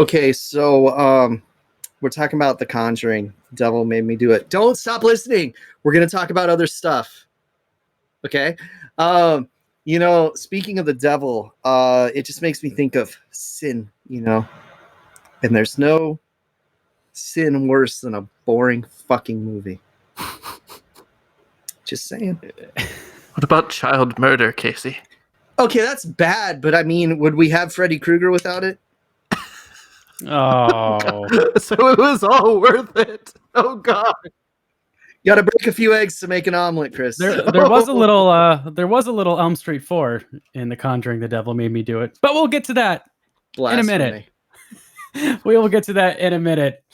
Okay, so we're talking about The Conjuring. The Devil Made Me Do It. Don't stop listening. We're gonna talk about other stuff. Okay. Speaking of the devil, it just makes me think of sin, and there's no sin worse than a boring fucking movie. Just saying. What about child murder, Casey? Okay, that's bad, but I mean, would we have Freddy Krueger without it? Oh, So it was all worth it. Oh God. You got to break a few eggs to make an omelet, Chris. there was a little Elm Street 4 in The Conjuring. The Devil Made Me Do It, but we'll get to that in a minute. We will get to that in a minute.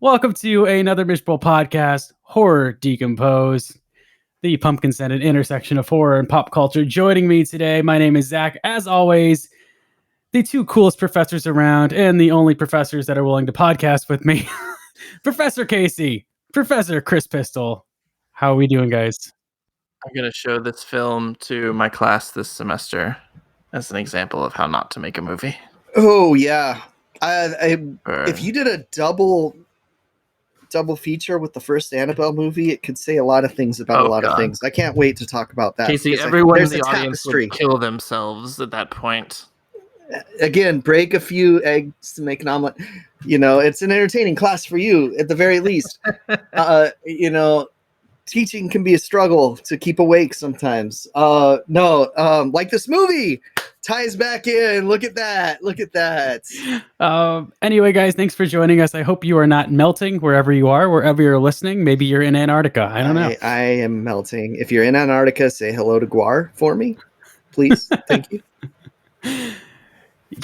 Welcome to another Mishbowl podcast, Horror Decompose, the pumpkin-scented intersection of horror and pop culture. Joining me today, my name is Zach. As always, the two coolest professors around and the only professors that are willing to podcast with me, Professor Casey, Professor Chris Pistol. How are we doing, guys? I'm going to show this film to my class this semester as an example of how not to make a movie. Oh, yeah. If you did a double feature with the first Annabelle movie, it could say a lot of things about a lot of things. I can't wait to talk about that. Casey, everyone in the audience would kill themselves at that point. Again, break a few eggs to make an omelet. It's an entertaining class for you at the very least. Teaching can be a struggle to keep awake sometimes. Like this movie ties back in. Look at that. Anyway, guys, thanks for joining us. I hope you are not melting wherever you are, wherever you're listening. Maybe you're in Antarctica. I don't know. I am melting. If you're in Antarctica, say hello to Guar for me, please. Thank you.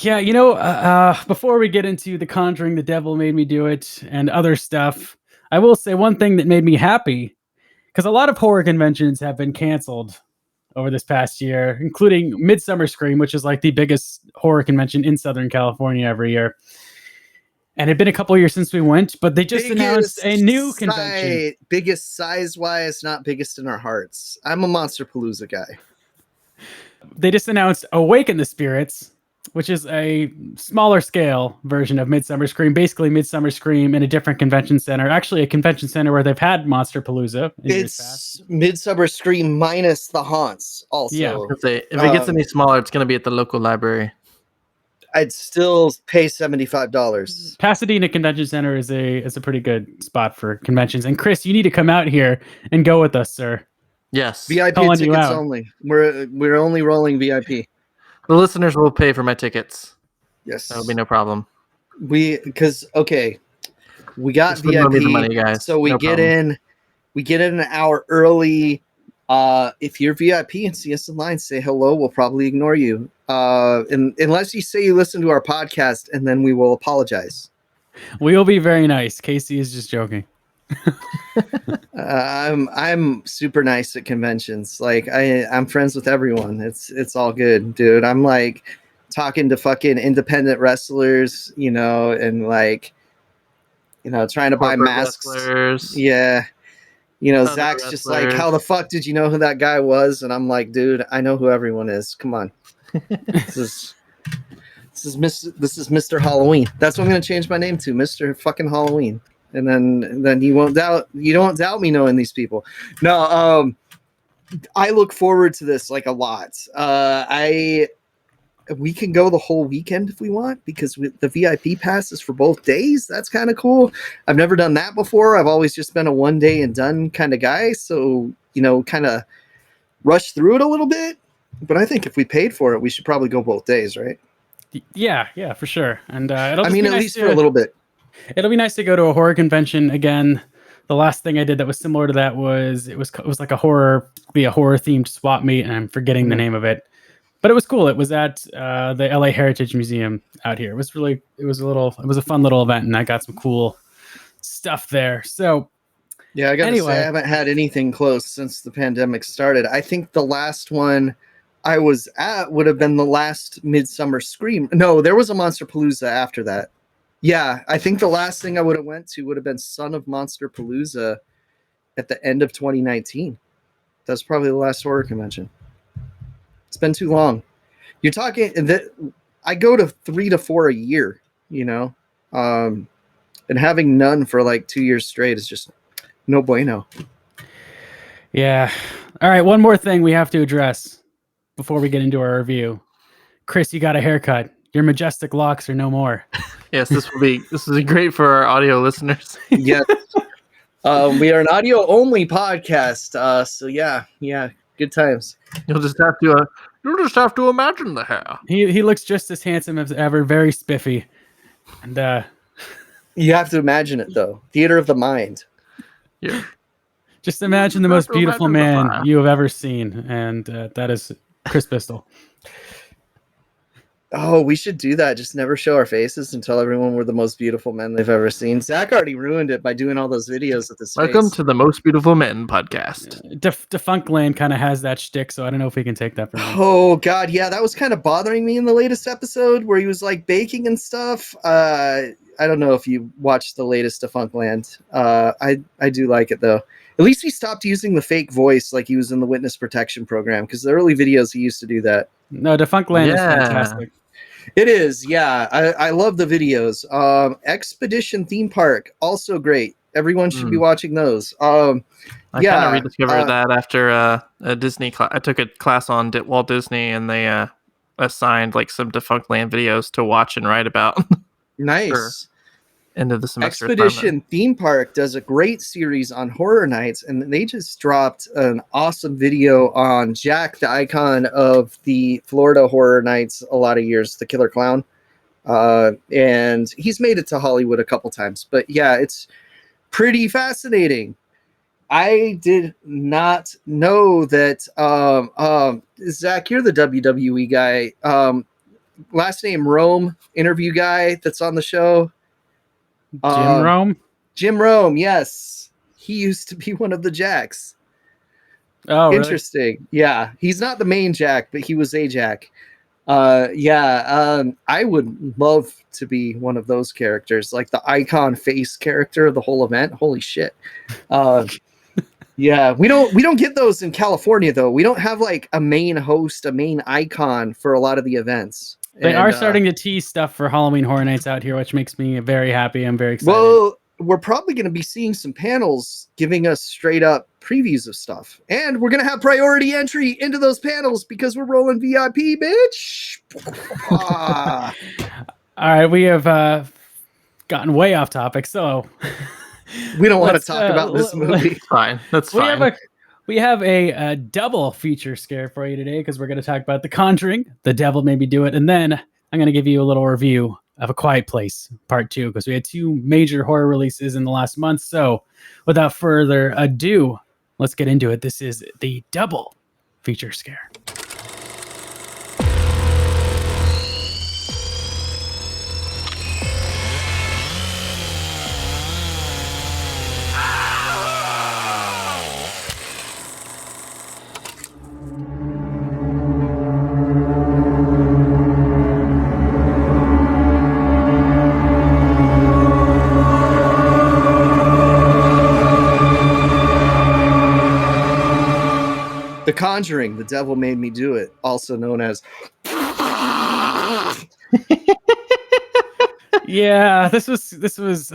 Yeah, before we get into The Conjuring, The Devil Made Me Do It, and other stuff, I will say one thing that made me happy, because a lot of horror conventions have been canceled over this past year, including Midsummer Scream, which is like the biggest horror convention in Southern California every year. And it'd been a couple of years since we went, but they just announced a new convention. Biggest size-wise, not biggest in our hearts. I'm a Monsterpalooza guy. They just announced Awaken the Spirits, which is a smaller scale version of Midsummer Scream, basically Midsummer Scream in a different convention center. Actually, a convention center where they've had Monsterpalooza. It's Midsummer Scream minus the haunts, also. Yeah, if it gets any smaller, it's going to be at the local library. I'd still pay $75. Pasadena Convention Center is a pretty good spot for conventions. And Chris, you need to come out here and go with us, sir. Yes. VIP tickets only. We're only rolling VIP. The listeners will pay for my tickets. Yes. That'll be no problem. We got Just VIP, the money, guys. So we get in an hour early. If you're VIP and see us in line, say hello. We'll probably ignore you. Unless you say you listen to our podcast, and then we will apologize. We will be very nice. Casey is just joking. I'm super nice at conventions. Like I'm friends with everyone. It's all good, dude. I'm like talking to fucking independent wrestlers, and like, trying to buy masks. Wrestlers. Yeah. Zach's just like, how the fuck did you know who that guy was? And I'm like, dude, I know who everyone is. Come on. This is Mr. Halloween. That's what I'm gonna change my name to, Mr. fucking Halloween. And then you don't doubt me knowing these people. No, I look forward to this like a lot. We can go the whole weekend if we want, because the VIP pass is for both days. That's kind of cool. I've never done that before. I've always just been a one day and done kind of guy. So, kind of rush through it a little bit. But I think if we paid for it, we should probably go both days, right? Yeah, for sure. And at least for a little bit. It'll be nice to go to a horror convention again. The last thing I did that was similar to that was it was like a horror themed swap meet, and I'm forgetting the name of it, but it was cool. It was at the LA Heritage Museum out here. It was a fun little event, and I got some cool stuff there. So yeah, I gotta say I haven't had anything close since the pandemic started. I think the last one I was at would have been the last Midsummer Scream. No, there was a Monsterpalooza after that. Yeah, I think the last thing I would have went to would have been Son of Monsterpalooza at the end of 2019. That's probably the last horror convention. It's been too long. You're talking that I go to 3 to 4 a year. you know, and having none for like 2 years straight is just no bueno. Yeah. All right. One more thing we have to address before we get into our review. Chris, you got a haircut. Your majestic locks are no more. Yes, this will be great for our audio listeners. Yes. We are an audio only podcast. So yeah, good times. You'll just have to imagine the hair. He looks just as handsome as ever, very spiffy. And you have to imagine it though. Theater of the mind. Yeah. Just imagine the most beautiful man you have ever seen, and that is Chris Pistol. Oh, we should do that. Just never show our faces and tell everyone we're the most beautiful men they've ever seen. Zach already ruined it by doing all those videos with his Welcome to the Most Beautiful Men podcast. Defunctland kind of has that shtick, so I don't know if we can take that from him. Oh, God. Yeah, that was kind of bothering me in the latest episode where he was like baking and stuff. I don't know if you watched the latest Defunctland. I do like it, though. At least he stopped using the fake voice like he was in the witness protection program, because the early videos he used to do that. No, Defunctland is fantastic. It is, yeah. I love the videos. Expedition Theme Park, also great. Everyone should be watching those. I kind of rediscovered that after a Disney class. I took a class on Walt Disney, and they assigned like some Defunctland videos to watch and write about. Nice. End of the semester. Expedition Theme Park does a great series on horror nights, and they just dropped an awesome video on Jack, the icon of the Florida horror nights a lot of years, the Killer Clown. And he's made it to Hollywood a couple times, but yeah, it's pretty fascinating. I did not know that. Zach, you're the WWE guy. Last name Rome, interview guy that's on the show. Jim Rome? Jim Rome, yes. He used to be one of the Jacks. Oh, interesting. Really? Yeah, he's not the main Jack, but he was a Jack. I would love to be one of those characters, like the icon face character of the whole event. Holy shit. Yeah, we don't get those in California though. We don't have like a main host, a main icon for a lot of the events. They are starting to tease stuff for Halloween Horror Nights out here, which makes me very happy. I'm very excited. Well, we're probably going to be seeing some panels giving us straight up previews of stuff. And we're going to have priority entry into those panels because we're rolling VIP, bitch. All right, we have gotten way off topic, so... we don't want to talk about this movie. Fine, that's fine. We have a double feature scare for you today because we're going to talk about The Conjuring, The Devil Made Me Do It, and then I'm going to give you a little review of A Quiet Place Part 2 because we had 2 major horror releases in the last month. So without further ado, let's get into it. This is the double feature scare. The Conjuring, The Devil Made Me Do It, also known as... Yeah, this was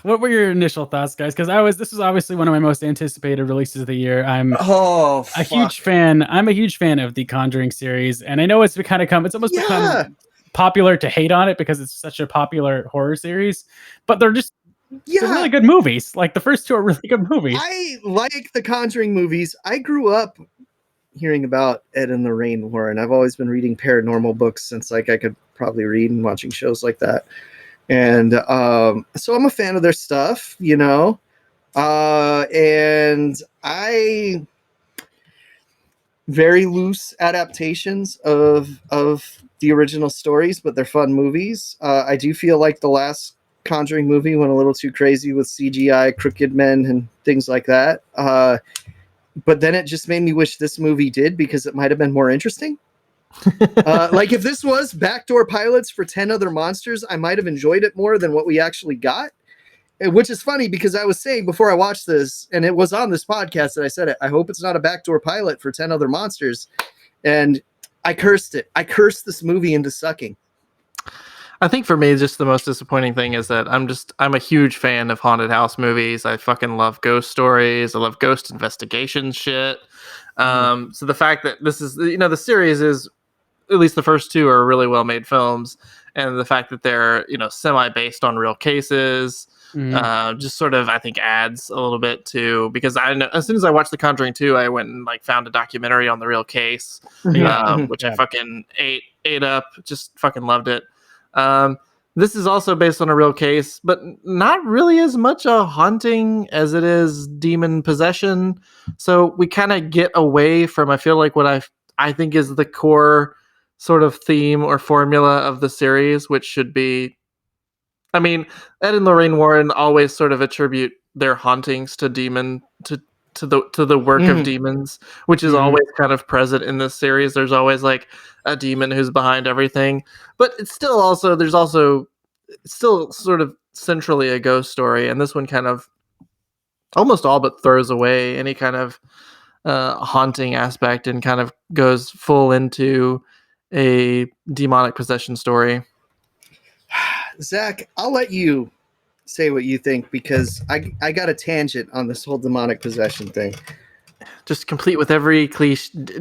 what were your initial thoughts, guys? Because this was obviously one of my most anticipated releases of the year. I'm a huge fan of the Conjuring series, and I know it's almost become popular to hate on it because it's such a popular horror series, but they're really good movies. Like the first 2 are really good movies. I like the Conjuring movies. I grew up hearing about Ed and the Rain Warren. I've always been reading paranormal books since I could probably read and watching shows like that. And so I'm a fan of their stuff, and I very loose adaptations of the original stories, but they're fun movies. I do feel like the last Conjuring movie went a little too crazy with CGI, crooked men, and things like that. But then it just made me wish this movie did because it might have been more interesting. Like if this was backdoor pilots for 10 other monsters, I might have enjoyed it more than what we actually got. Which is funny because I was saying before I watched this, and it was on this podcast that I said it, I hope it's not a backdoor pilot for 10 other monsters. And I cursed it. I cursed this movie into sucking. I think for me, just the most disappointing thing is that I'm a huge fan of haunted house movies. I fucking love ghost stories. I love ghost investigation shit. So the fact that this is, the series is, at least the first two are really well made films, and the fact that they're, semi based on real cases, just sort of, I think, adds a little bit to, because I know as soon as I watched The Conjuring 2, I went and found a documentary on the real case, which I fucking ate up, just fucking loved it. This is also based on a real case, but not really as much a haunting as it is demon possession. So we kind of get away from, I feel like, what I think is the core sort of theme or formula of the series, which should be, I mean, Ed and Lorraine Warren always sort of attribute their hauntings to the work of demons, which is always kind of present in this series. There's always like a demon who's behind everything, but it's still also, it's still sort of centrally a ghost story. And this one kind of almost all but throws away any kind of haunting aspect and kind of goes full into a demonic possession story. Zach, I'll let you say what you think, because I got a tangent on this whole demonic possession thing. Just complete with every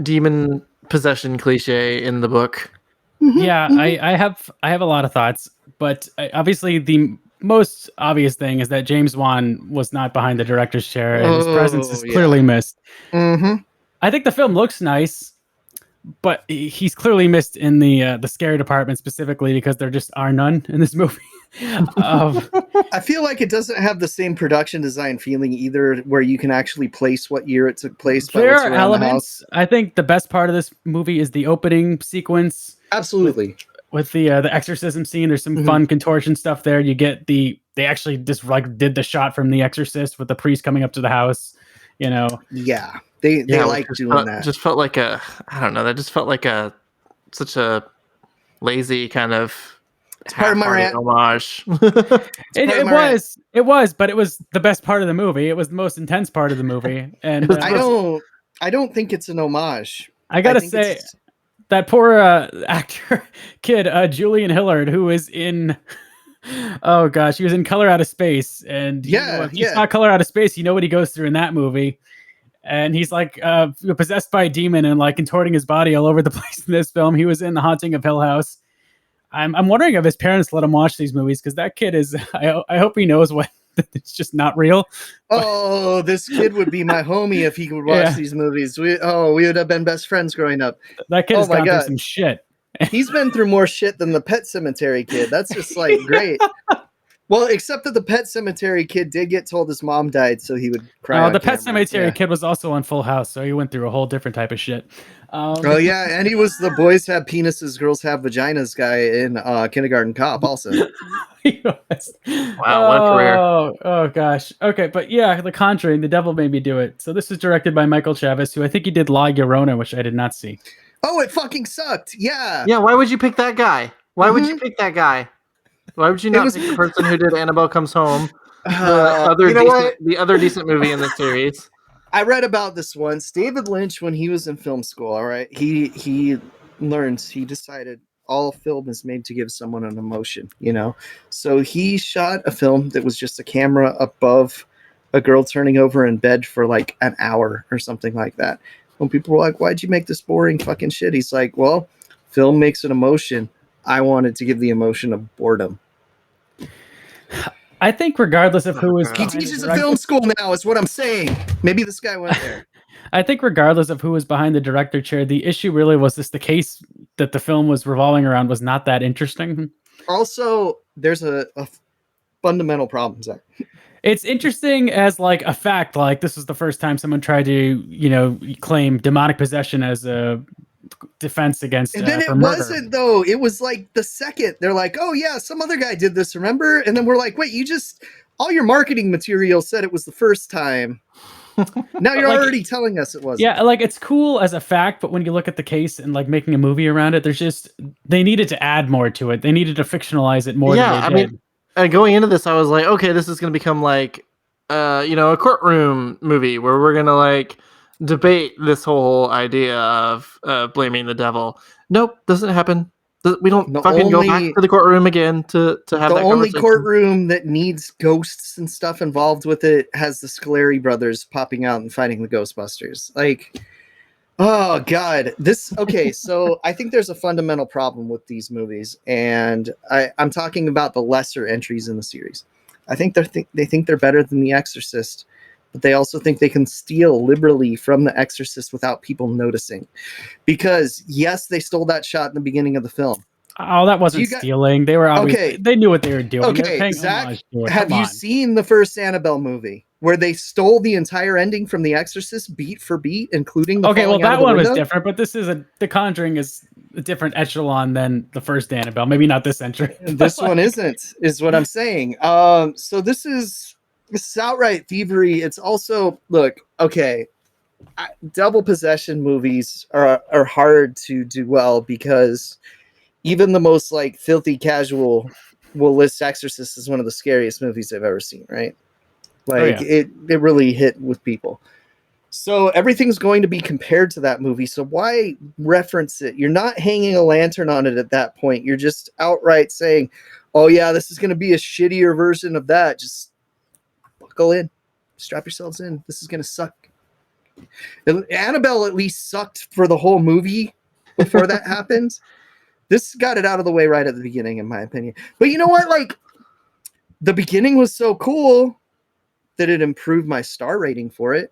demon possession cliche in the book. Yeah, I have a lot of thoughts, but obviously the most obvious thing is that James Wan was not behind the director's chair, and his presence is clearly missed. I think the film looks nice, but he's clearly missed in the scary department, specifically because there just are none in this movie. I feel like it doesn't have the same production design feeling either, where you can actually place what year it took place. There are elements. I think the best part of this movie is the opening sequence. Absolutely. With the exorcism scene, there's some fun contortion stuff there. You get they actually just did the shot from The Exorcist with the priest coming up to the house, Yeah. They like doing that. Just felt like I don't know. That just felt like such a lazy kind of part of my rant. Homage. It was, but it was the best part of the movie. It was the most intense part of the movie, and I don't think it's an homage. I gotta say, that poor actor kid, Julian Hillard, who is in. Oh gosh, he was in Color Out of Space, and if he's not Color Out of Space, you know what he goes through in that movie. And he's possessed by a demon and contorting his body all over the place in this film. He was in The Haunting of Hill House. I'm wondering if his parents let him watch these movies, because that kid is. I hope he knows what it's just not real. Oh, this kid would be my homie if he could watch these movies. We would have been best friends growing up. That kid has gone through some shit. He's been through more shit than the Pet Sematary kid. That's just great. Well, except that the Pet Sematary kid did get told his mom died, so he would cry. The Pet Sematary kid was also on Full House, so he went through a whole different type of shit. And he was the boys have penises, girls have vaginas guy in Kindergarten Cop also. Wow, what a career. Oh gosh. Okay, but yeah, The Conjuring, The Devil Made Me Do It. So this is directed by Michael Chavis, who I think he did La Llorona, which I did not see. Oh, it fucking sucked. Yeah. Yeah, why would you pick that guy? Why would you pick that guy? Why would you not pick the person who did Annabelle Comes Home? The other decent movie in the series. I read about this once. David Lynch, when he was in film school, all right, he decided all film is made to give someone an emotion, So he shot a film that was just a camera above a girl turning over in bed for an hour or something like that. When people were like, why'd you make this boring fucking shit? He's like, well, film makes an emotion. I wanted to give the emotion of boredom. I think regardless of who is... He teaches a film school now, is what I'm saying. Maybe this guy went there. I think regardless of who was behind the director chair, the issue really was the case that the film was revolving around was not that interesting. Also, there's a fundamental problem, Zach. It's interesting as a fact, this is the first time someone tried to, claim demonic possession as a defense against and then it wasn't though. It was the second they're like, oh yeah, some other guy did this, remember? And then we're like, wait, all your marketing material said it was the first time. Now you're already telling us it wasn't. Yeah, it's cool as a fact, but when you look at the case and making a movie around it, they needed to add more to it. They needed to fictionalize it more than they did. Going into this, I was like, okay, this is going to become a courtroom movie where we're going to debate this whole idea of blaming the devil. Nope, doesn't happen. We don't go back to the courtroom again to have the only courtroom that needs ghosts and stuff involved with it has the Scoleri brothers popping out and fighting the Ghostbusters. Like, oh god, so I think there's a fundamental problem with these movies, and I'm talking about the lesser entries in the series. I think they think they're better than The Exorcist, but they also think they can steal liberally from The Exorcist without people noticing. Because yes, they stole that shot in the beginning of the film. Oh, that wasn't stealing. They were obviously, they knew what they were doing. Okay, Zach, have you seen the first Annabelle movie where they stole the entire ending from The Exorcist beat for beat, including the falling out of the one window? Was different, but this is The Conjuring is a different echelon than the first Annabelle. Maybe not this entry. This one isn't, is what I'm saying. So this is outright thievery. It's also, double possession movies are hard to do well because even the most like filthy casual will list Exorcist as one of the scariest movies they've ever seen, right? It really hit with people. So everything's going to be compared to that movie. So why reference it? You're not hanging a lantern on it at that point. You're just outright saying, oh yeah, this is going to be a shittier version of that. Just buckle in, strap yourselves in. This is going to suck. Annabelle at least sucked for the whole movie before that happened. This got it out of the way right at the beginning, in my opinion. But you know what? Like, the beginning was so cool that it improved my star rating for it.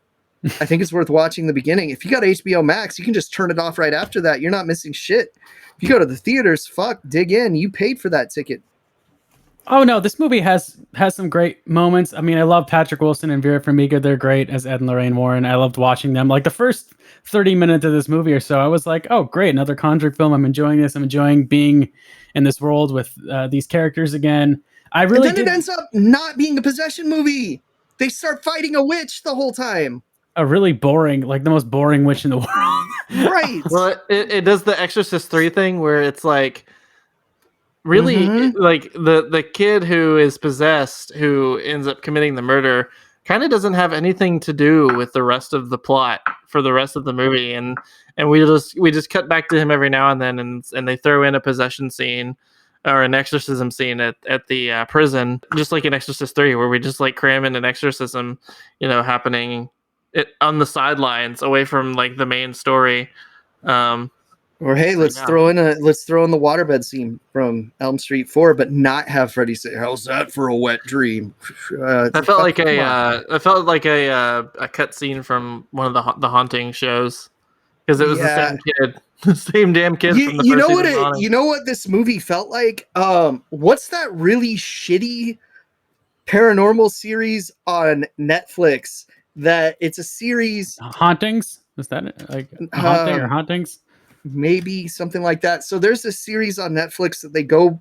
I think it's worth watching the beginning. If you got HBO Max, you can just turn it off right after that. You're not missing shit. If you go to the theaters, dig in. You paid for that ticket. Oh no, this movie has some great moments. I mean, I love Patrick Wilson and Vera Farmiga. They're great as Ed and Lorraine Warren. I loved watching them. Like the first 30 minutes of this movie or so, I was like, oh great, another Conjuring film. I'm enjoying this. I'm enjoying being in this world with these characters again. It ends up not being a possession movie. They start fighting a witch the whole time. A really boring, like the most boring witch in the world. Right. Well, it does the Exorcist 3 thing where it's like, really, like the kid who is possessed, who ends up committing the murder, kind of doesn't have anything to do with the rest of the plot for the rest of the movie, and we just cut back to him every now and then, and they throw in a possession scene or an exorcism scene at the prison, just like in Exorcist 3, where we just like cram in an exorcism, happening on the sidelines away from like the main story. Or hey, let's throw in the waterbed scene from Elm Street 4, but not have Freddy say, "How's that for a wet dream?" I felt like a cut scene from one of the Haunting shows, because it was the same kid, the same damn kid. From the first season. You know what this movie felt like? What's that really shitty paranormal series on Netflix? That it's a series. Hauntings? Is that like Haunting or Hauntings? Maybe something like that. So there's a series on Netflix that they go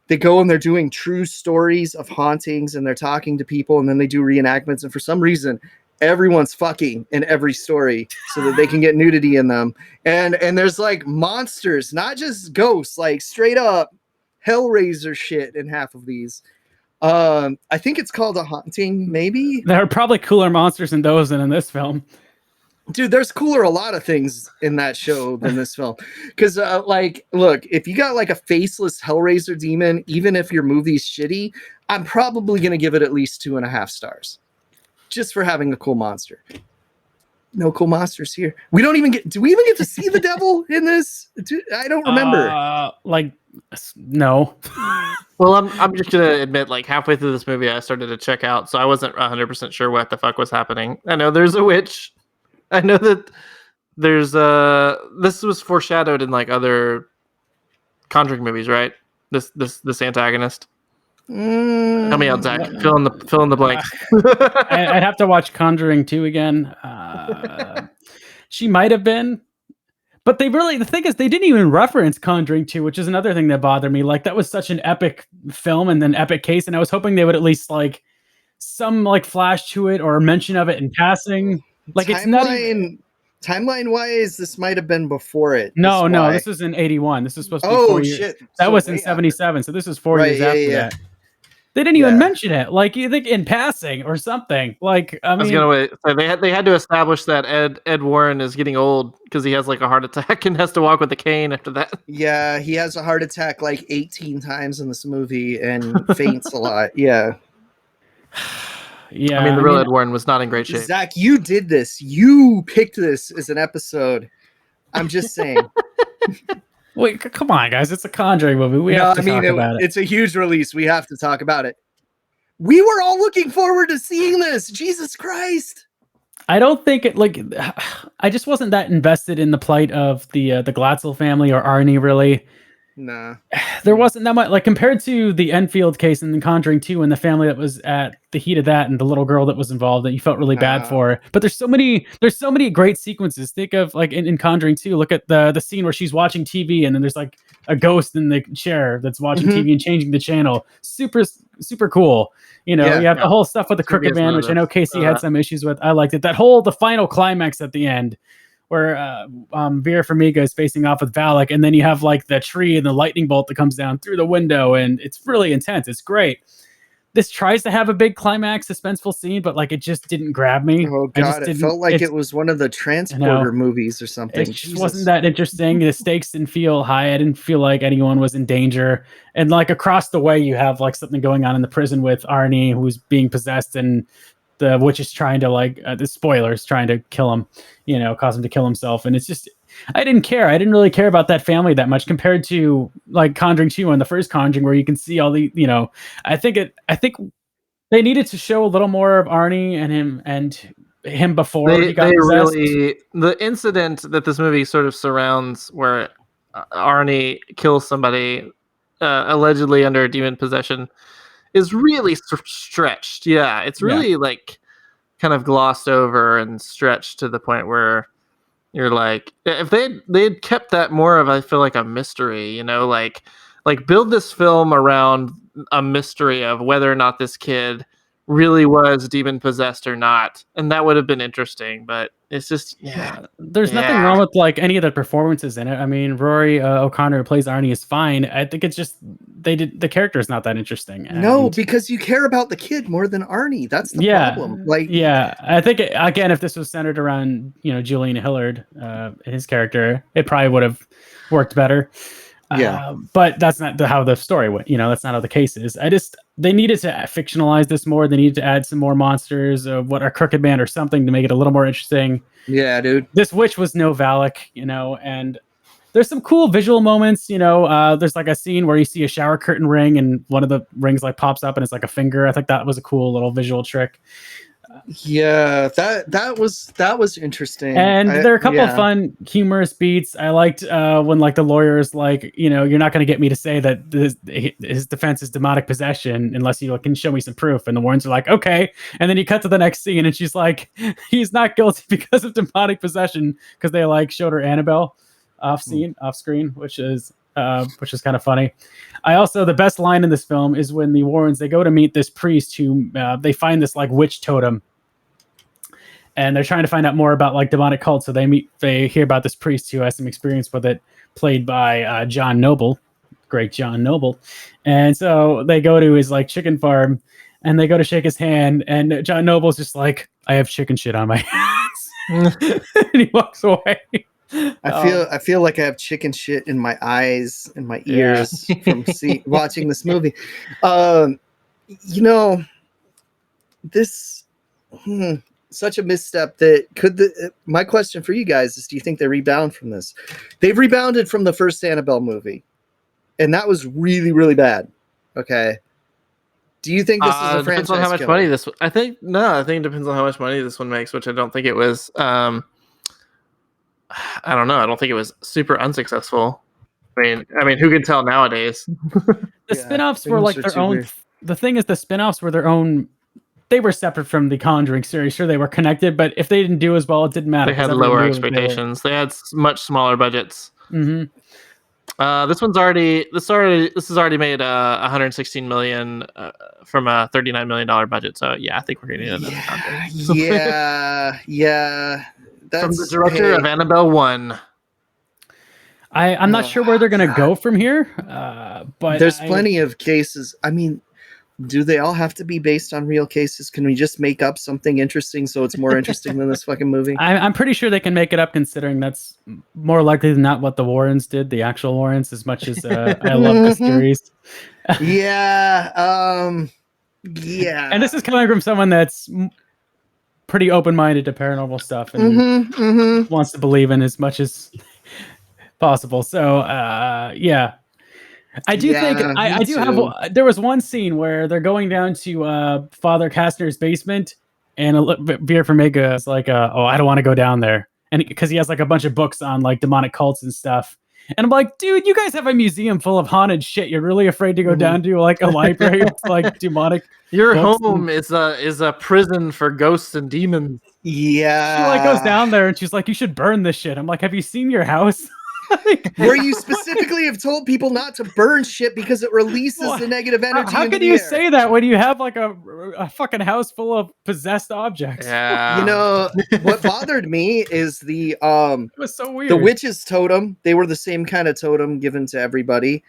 and they're doing true stories of hauntings, and they're talking to people, and then they do reenactments, and for some reason everyone's fucking in every story so that they can get nudity in them, and there's like monsters, not just ghosts, like straight up Hellraiser shit in half of these. I think it's called A Haunting, maybe. There are probably cooler monsters in those than in this film. Dude, there's a lot of things in that show than this film. Because, look, if you got like a faceless Hellraiser demon, even if your movie's shitty, I'm probably going to give it at least 2.5 stars. Just for having a cool monster. No cool monsters here. Do we even get to see the devil in this? I don't remember. No. Well, I'm just going to admit, like, halfway through this movie, I started to check out, so I wasn't 100% sure what the fuck was happening. I know there's a witch. I know that there's this was foreshadowed in like other Conjuring movies, right? This antagonist. Help me out, Zach. Fill in the blank. I'd have to watch Conjuring 2 again. She might have been, but the thing is, they didn't even reference Conjuring 2, which is another thing that bothered me. Like, that was such an epic film and an epic case, and I was hoping they would at least like some like flash to it or mention of it in passing. Like, it's not timeline wise, this might have been before it. No, this is in 81. This is supposed to be 4 years. Shit. That was in 77, so this is 4 years after that. They didn't even mention it. Like, you think in passing or something. Like, I mean, so they had to establish that Ed Warren is getting old because he has like a heart attack and has to walk with a cane after that. Yeah, he has a heart attack like 18 times in this movie and faints a lot. Yeah. Yeah. I mean, the real Ed Warren was not in great shape. Zach, you did this. You picked this as an episode. I'm just saying. Wait, come on, guys! It's a Conjuring movie. We have to talk about it. It's a huge release. We have to talk about it. We were all looking forward to seeing this. Jesus Christ! I don't think it I just wasn't that invested in the plight of the Glatzel family or Arnie. Really, nah. There wasn't that much, like, compared to the Enfield case in Conjuring 2 and the family that was at the heat of that and the little girl that was involved that you felt really bad for. But there's so many great sequences. Think of like in Conjuring 2, look at the scene where she's watching TV and then there's like a ghost in the chair that's watching TV and changing the channel. Super cool. You know, you have the whole stuff with the crooked man, which I know Casey had some issues with. I liked it. The final climax at the end, where Vera Farmiga is facing off with Valak, and then you have like the tree and the lightning bolt that comes down through the window, and it's really intense. It's great. This tries to have a big climax, suspenseful scene, but like it just didn't grab me. Oh God, it felt like it was one of the Transporter movies or something. It just wasn't that interesting. The stakes didn't feel high. I didn't feel like anyone was in danger. And like across the way, you have like something going on in the prison with Arnie, who's being possessed, and the witch is trying to the spoilers, trying to kill him, cause him to kill himself. And it's just, I didn't care. I didn't really care about that family that much compared to like Conjuring 2 and the first Conjuring, where you can see all the, I think they needed to show a little more of Arnie and him before he got possessed. The incident that this movie sort of surrounds where Arnie kills somebody allegedly under demon possession is really stretched. Yeah, it's really like kind of glossed over and stretched to the point where you're like, if they'd kept that more of, I feel like, a mystery, like build this film around a mystery of whether or not this kid really was demon possessed or not, and that would have been interesting. But it's just there's nothing wrong with like any of the performances in it. I mean, Rory O'Connor, who plays Arnie, is fine. I think it's just the character is not that interesting. No, because you care about the kid more than Arnie. That's the problem. I think again, if this was centered around Julian Hillard and his character, it probably would have worked better. But that's not how the story went. That's not how the case is. They needed to fictionalize this more. They needed to add some more monsters of what a crooked man or something to make it a little more interesting. Yeah, dude. This witch was no Valak, and there's some cool visual moments. There's like a scene where you see a shower curtain ring and one of the rings like pops up and it's like a finger. I think that was a cool little visual trick. Yeah, that was interesting. And there are a couple of fun, humorous beats. I liked when like the lawyer's like, you're not going to get me to say that his defense is demonic possession unless you can show me some proof. And the Warrens are like, okay. And then you cut to the next scene, and she's like, he's not guilty because of demonic possession, because they like showed her Annabelle off screen, which is kind of funny. The best line in this film is when the Warrens, they go to meet this priest who they find this like witch totem, and they're trying to find out more about like demonic cults. So they hear about this priest who has some experience with it, played by John Noble, great John Noble. And so they go to his like chicken farm, and they go to shake his hand, and John Noble's just like, I have chicken shit on my hands. And he walks away. I feel like I have chicken shit in my eyes and my ears from watching this movie. This such a misstep that my question for you guys is, do you think they rebound from this? They've rebounded from the first Annabelle movie, and that was really, really bad. Okay. Do you think this is a franchise depends on how much money this? I think it depends on how much money this one makes, which I don't think it was. I don't know. I don't think it was super unsuccessful. I mean, who can tell nowadays? The spin-offs were like their own. Weird. The thing is, the spin-offs were their own. They were separate from the Conjuring series. Sure, they were connected, but if they didn't do as well, it didn't matter. They had lower expectations. They had much smaller budgets. Mm-hmm. This has already made 116 million from a $39 million budget. So yeah, I think we're getting another Conjuring. Yeah. That's from the director of Annabelle 1. I'm not sure where they're going to go from here, but there's plenty of cases. I mean, Do they all have to be based on real cases? Can we just make up something interesting so it's more interesting than this fucking movie? I'm pretty sure they can make it up, considering that's more likely than not what the Warrens did, the actual Warrens, as much as I love the series. Yeah. Yeah. And this is coming from someone that's pretty open-minded to paranormal stuff and wants to believe in as much as possible. So, yeah. I do think I do have. There was one scene where they're going down to Father Kastner's basement, and Vera Farmiga is like, "Oh, I don't want to go down there," and because he has like a bunch of books on like demonic cults and stuff. And I'm like, dude, you guys have a museum full of haunted shit. You're really afraid to go down to like a library with like demonic. Your home is a prison for ghosts and demons. Yeah. She like goes down there and she's like, you should burn this shit. I'm like, have you seen your house? Where you specifically have told people not to burn shit because it releases the negative energy. How can you say that when you have like a fucking house full of possessed objects? Yeah. You know what bothered me is it was so weird. The witch's totem. They were the same kind of totem given to everybody.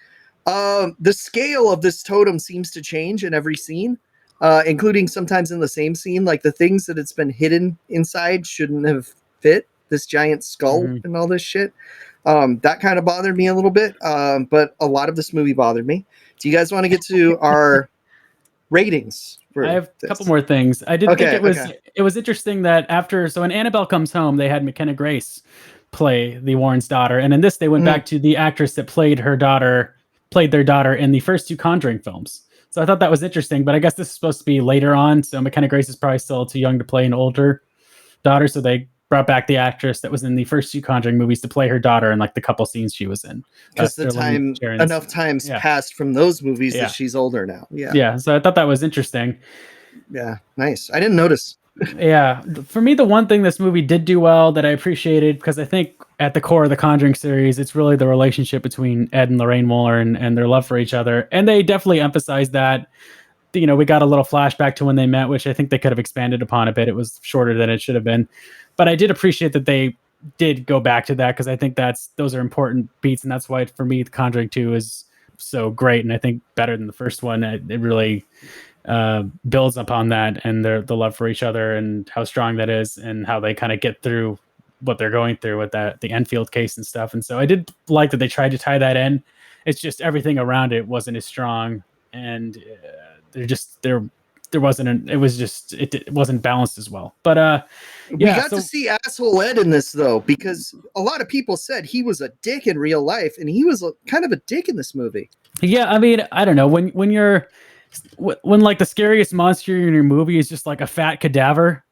The scale of this totem seems to change in every scene, including sometimes in the same scene. Like the things that it's been hidden inside shouldn't have fit. This giant skull and all this shit. That kind of bothered me a little bit, but a lot of this movie bothered me. Do you guys want to get to our ratings? I have a couple more things. I did think it was interesting that so when Annabelle comes home, they had McKenna Grace play the Warren's daughter, and in this they went back to the actress that played their daughter in the first two Conjuring films. So I thought that was interesting, but I guess this is supposed to be later on, so McKenna Grace is probably still too young to play an older daughter, so they brought back the actress that was in the first two Conjuring movies to play her daughter in like the couple scenes she was in. Because enough time's passed from those movies that she's older now. Yeah. So I thought that was interesting. Yeah, nice. I didn't notice. Yeah, for me, the one thing this movie did do well that I appreciated, because I think at the core of the Conjuring series, it's really the relationship between Ed and Lorraine Muller and their love for each other, and they definitely emphasized that. You know, we got a little flashback to when they met, which I think they could have expanded upon a bit. It was shorter than it should have been. But I did appreciate that they did go back to that, because I think those are important beats. And that's why, for me, The Conjuring 2 is so great. And I think better than the first one. It really builds upon that and the love for each other and how strong that is and how they kind of get through what they're going through with the Enfield case and stuff. And so I did like that they tried to tie that in. It's just everything around it wasn't as strong. And it wasn't balanced as well. But we got to see asshole Ed in this though, because a lot of people said he was a dick in real life, and he was kind of a dick in this movie. Yeah, I mean, I don't know, when like the scariest monster in your movie is just like a fat cadaver.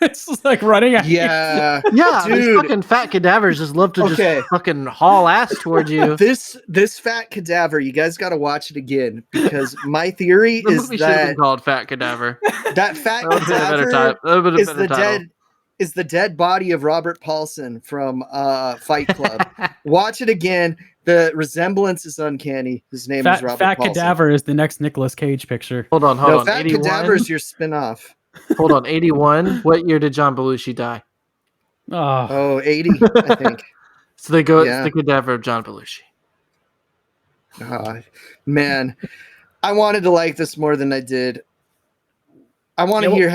It's just like running at yeah these fucking fat cadavers just love to just fucking haul ass towards you. This fat cadaver, you guys got to watch it again, because my theory is that should have been called Fat Cadaver. That fat cadaver is the dead body of Robert Paulson from Fight Club. Watch it again. The resemblance is uncanny. His name is Robert Fat Paulson. Cadaver is the next Nicolas Cage picture. Hold on. Fat 81? Cadaver is your spinoff. Hold on, 81. What year did John Belushi die? 80, I think. So they go. It's the cadaver of John Belushi. Man, I wanted to like this more than I did. I want to hear.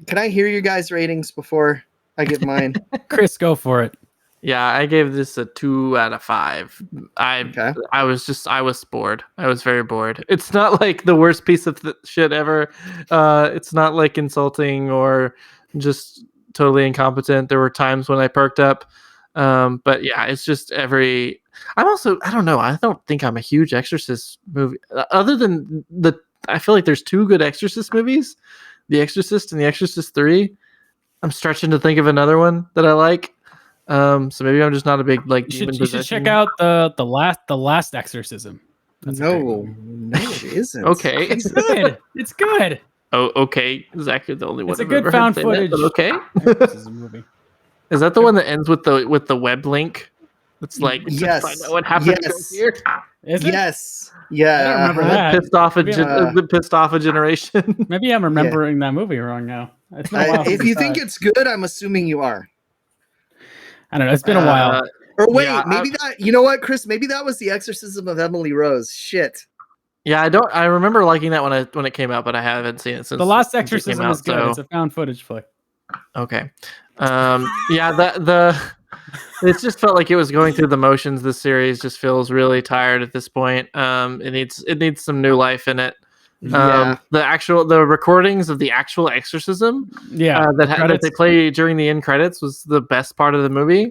Can I hear your guys' ratings before I get mine? Chris, go for it. Yeah, I gave this a 2 out of 5. I was bored. I was very bored. It's not like the worst piece of shit ever. It's not like insulting or just totally incompetent. There were times when I perked up. But yeah, it's just I don't know. I don't think I'm a huge Exorcist movie. Other than I feel like there's 2 good Exorcist movies, The Exorcist and The Exorcist 3. I'm stretching to think of another one that I like. So maybe I'm just not a big you should check out the last Exorcism. No, it isn't. Okay, it's good. It's good. Oh, okay. Exactly the only one. It's a good found footage. Okay. Exorcism movie. Is that the one that ends with the web link? It's like yes. Find out what happened here. Is it? Yes. Yeah. I don't remember that. Pissed off a generation. Maybe I'm remembering that movie wrong now. It's been a while if you think it's good, I'm assuming you are. I don't know. It's been a while. Or wait, maybe that. You know what, Chris? Maybe that was The Exorcism of Emily Rose. Shit. Yeah, I remember liking that when it came out, but I haven't seen it since. The Last it came Exorcism out, is good. so- It's a found footage flick. Okay. Yeah, it just felt like it was going through the motions. This series just feels really tired at this point. It needs some new life in it. Yeah. The recordings of the actual exorcism, that they play during the end credits was the best part of the movie.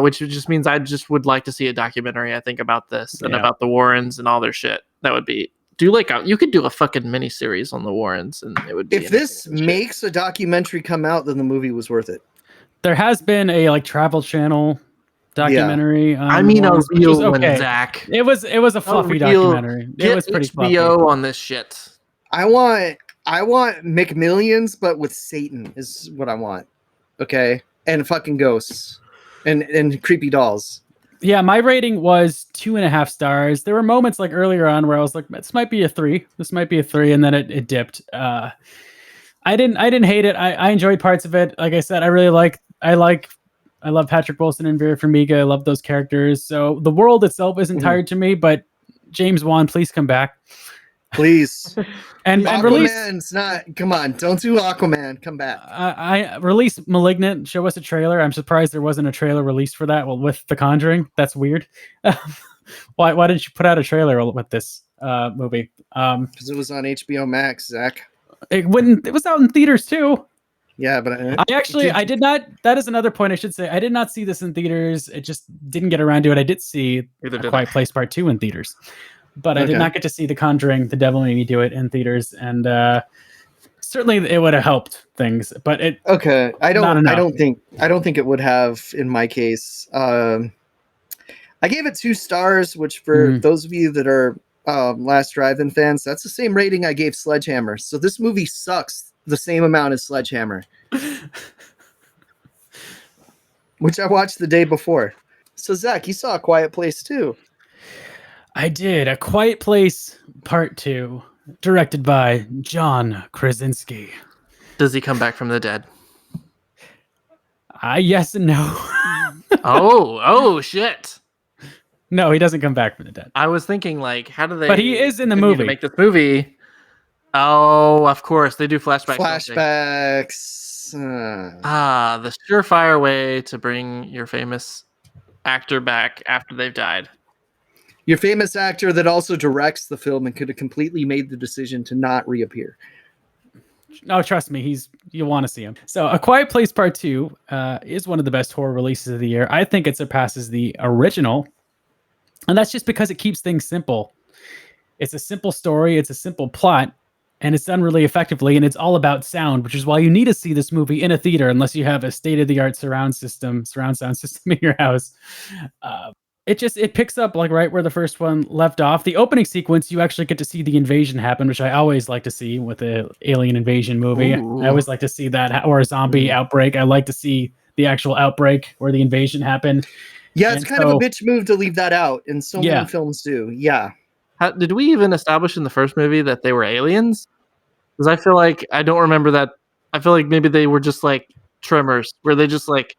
Which just means I just would like to see a documentary, I think, about this and about the Warrens and all their shit. That would be you could do a fucking mini series on the Warrens, and it would be. If this makes a documentary come out, then the movie was worth it. There has been a Travel Channel documentary. Yeah. I mean, Warrens, a real one, Zach. It was a fluffy documentary. It was pretty fluffy. HBO on this shit. I want McMillions, but with Satan is what I want. Okay, and fucking ghosts, and creepy dolls. Yeah, my rating was 2.5 stars. There were moments like earlier on where I was like, "This might be a 3. This might be a 3," and then it dipped. I didn't hate it. I enjoyed parts of it. Like I said, I love Patrick Wilson and Vera Farmiga. I love those characters. So the world itself isn't tired to me, but James Wan, please come back. Please. and Aquaman's not. Come on, don't do Aquaman. Come back. I release Malignant. Show us a trailer. I'm surprised there wasn't a trailer released for that. Well, with The Conjuring, that's weird. Why didn't you put out a trailer with this movie? Because it was on HBO Max, Zach. It was out in theaters too. Yeah, but I did not. That is another point I should say. I did not see this in theaters. It just didn't get around to it. I did see A Quiet Place Part 2 in theaters, but I did not get to see The Conjuring, The Devil Made Me Do It in theaters, and certainly it would have helped things. But it I don't think it would have in my case. I gave it 2 stars, which for those of you that are Last Drive-In fans, that's the same rating I gave Sledgehammer. So this movie sucks the same amount as Sledgehammer, which I watched the day before. So Zach, you saw A Quiet Place too. I did. A Quiet Place Part 2, directed by John Krasinski. Does he come back from the dead? Yes and no. Oh shit. No, he doesn't come back from the dead. I was thinking, like, how do they? But he is in the movie. To make this movie. Oh, of course they do flashbacks. The surefire way to bring your famous actor back after they've died. Your famous actor that also directs the film and could have completely made the decision to not reappear. No, trust me, you'll want to see him. So, A Quiet Place Part 2 is one of the best horror releases of the year. I think it surpasses the original, and that's just because it keeps things simple. It's a simple story, it's a simple plot, and it's done really effectively, and it's all about sound, which is why you need to see this movie in a theater unless you have a state-of-the-art surround sound system in your house. It picks up like right where the first one left off. The opening sequence, you actually get to see the invasion happen, which I always like to see with an alien invasion movie. Ooh. I always like to see that, or a zombie outbreak. I like to see the actual outbreak where the invasion happened. Yeah, it's kind of a bitch move to leave that out, and so many films do. Yeah. Did we even establish in the first movie that they were aliens? Because I feel like I don't remember that. I feel like maybe they were just like tremors, where they just like,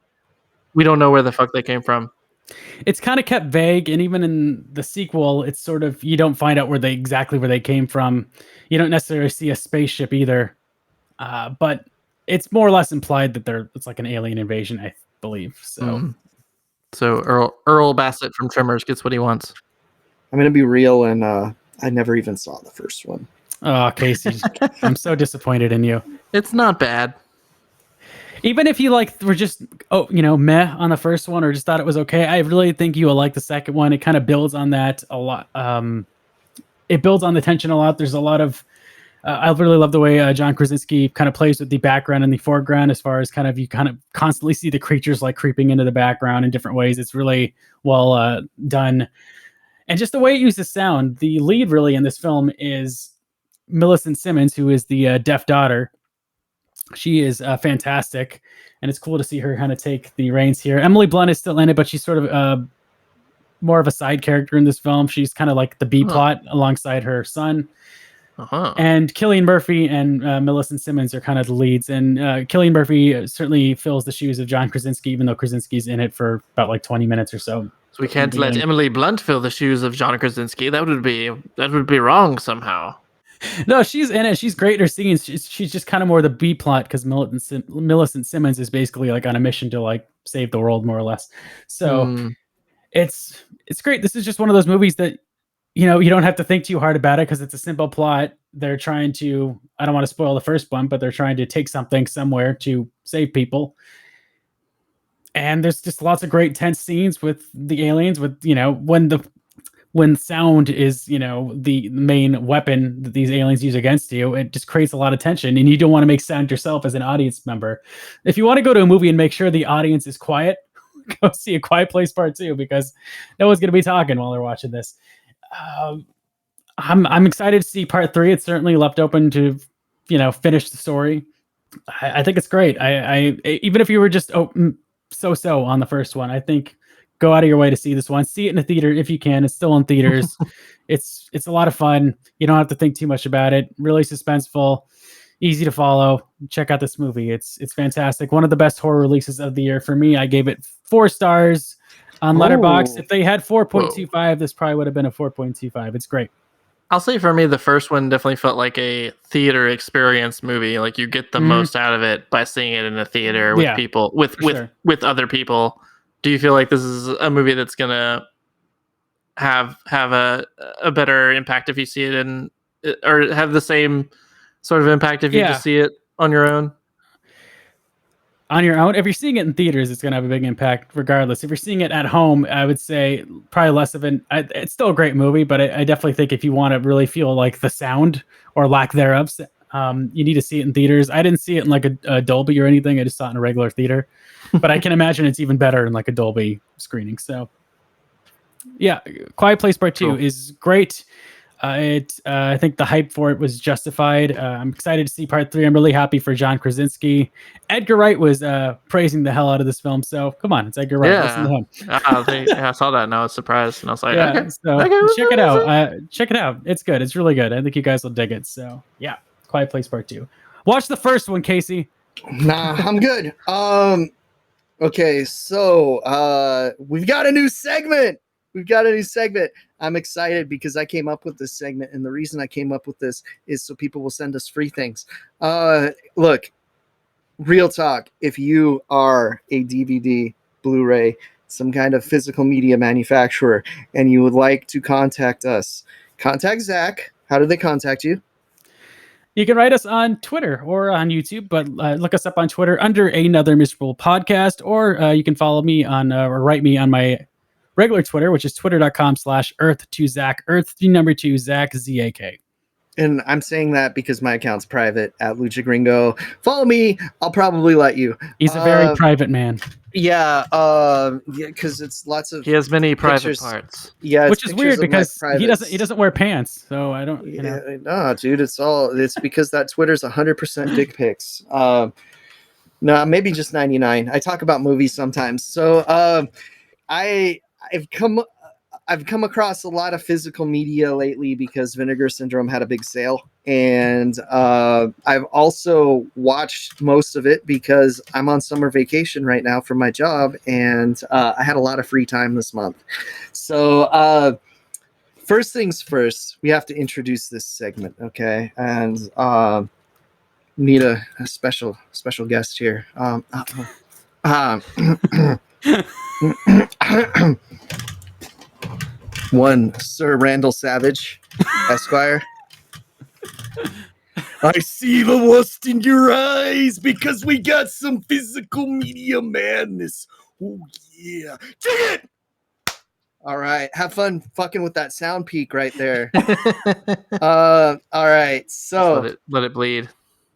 we don't know where the fuck they came from. It's kind of kept vague, and even in the sequel, it's sort of, you don't find out exactly where they came from. You don't necessarily see a spaceship either, but it's more or less implied that it's like an alien invasion, I believe. So, So Earl Bassett from Tremors gets what he wants. I'm gonna be real, and I never even saw the first one. Oh, Casey, I'm so disappointed in you. It's not bad. Even if you were just meh on the first one or just thought it was okay, I really think you will like the second one. It kind of builds on that a lot. It builds on the tension a lot. There's a lot of I really love the way John Krasinski kind of plays with the background and the foreground, as far as you kind of constantly see the creatures like creeping into the background in different ways. It's really well done. And just the way it uses sound. The lead really in this film is Millicent Simmons, who is the deaf daughter. She is fantastic, and it's cool to see her kind of take the reins here. Emily Blunt is still in it, but she's sort of more of a side character in this film. She's kind of like the B plot alongside her son. And Cillian Murphy and Millicent Simmons are kind of the leads. And Cillian Murphy certainly fills the shoes of John Krasinski, even though Krasinski's in it for about 20 minutes or so. So we can't let Emily Blunt fill the shoes of John Krasinski. That would be wrong somehow. No, she's in it. She's great in her scenes. She's just kind of more the B plot because Millicent Simmons is basically like on a mission to like save the world, more or less. So it's great. This is just one of those movies that, you know, you don't have to think too hard about it because it's a simple plot. They're trying to, I don't want to spoil the first one, but they're trying to take something somewhere to save people. And there's just lots of great tense scenes with the aliens, with, you know, when sound is, you know, the main weapon that these aliens use against you, it just creates a lot of tension, and you don't want to make sound yourself as an audience member. If you want to go to a movie and make sure the audience is quiet, go see A Quiet Place Part 2, because no one's going to be talking while they're watching this. I'm excited to see Part 3. It's certainly left open to, you know, finish the story. I think it's great. I even if you were just so on the first one, I think go out of your way to see this one. See it in a theater if you can. It's still in theaters. It's a lot of fun. You don't have to think too much about it. Really suspenseful, easy to follow. Check out this movie. It's fantastic. One of the best horror releases of the year for me. I gave it 4 stars on Letterboxd. If they had 4.25, this probably would have been a 4.25. It's great. I'll say for me, the first one definitely felt like a theater experience movie. Like you get the most out of it by seeing it in a theater with people, with other people. Do you feel like this is a movie that's gonna have a better impact if you see it in, or have the same sort of impact if you just see it on your own? On your own, if you're seeing it in theaters, it's gonna have a big impact regardless. If you're seeing it at home, I would say probably less of an. It's still a great movie, but I definitely think if you want to really feel like the sound or lack thereof, you need to see it in theaters. I didn't see it in like a Dolby or anything. I just saw it in a regular theater. But I can imagine it's even better in like a Dolby screening. So, yeah, Quiet Place Part 2 is great. I think the hype for it was justified. I'm excited to see Part 3. I'm really happy for John Krasinski. Edgar Wright was praising the hell out of this film. So come on, it's Edgar Wright. Listen to him. I saw that and I was surprised. And I was like, okay. So check it out. Check it out. It's good. It's really good. I think you guys will dig it. So yeah, Quiet Place Part 2. Watch the first one, Casey. Nah, I'm good. Okay, so we've got a new segment. I'm excited because I came up with this segment, and the reason I came up with this is so people will send us free things. Look, real talk. If you are a DVD, Blu-ray, some kind of physical media manufacturer, and you would like to contact us, contact Zach. How do they contact you? You can write us on Twitter or on YouTube, but look us up on Twitter under Another Miserable Podcast, or you can follow me on or write me on my regular Twitter, which is twitter.com/Earth2Zach, Earth2 Zach, Z-A-K. And I'm saying that because my account's private at Lucha Gringo. Follow me. I'll probably let you. He's a very private man. Yeah, because it's lots of. He has many pictures. Private parts. Yeah, which is weird because he doesn't wear pants. So I don't. You know. No, dude, it's because that Twitter's 100% dick pics. No, maybe just 99. I talk about movies sometimes. So I've come across a lot of physical media lately because Vinegar Syndrome had a big sale, and I've also watched most of it because I'm on summer vacation right now from my job, and I had a lot of free time this month. So first things first, we have to introduce this segment, okay? And need a special guest here. One Sir Randall Savage, Esquire. I see the lust in your eyes because we got some physical media madness. Oh yeah, dig it! All right, have fun fucking with that sound peak right there. All right, so let it bleed.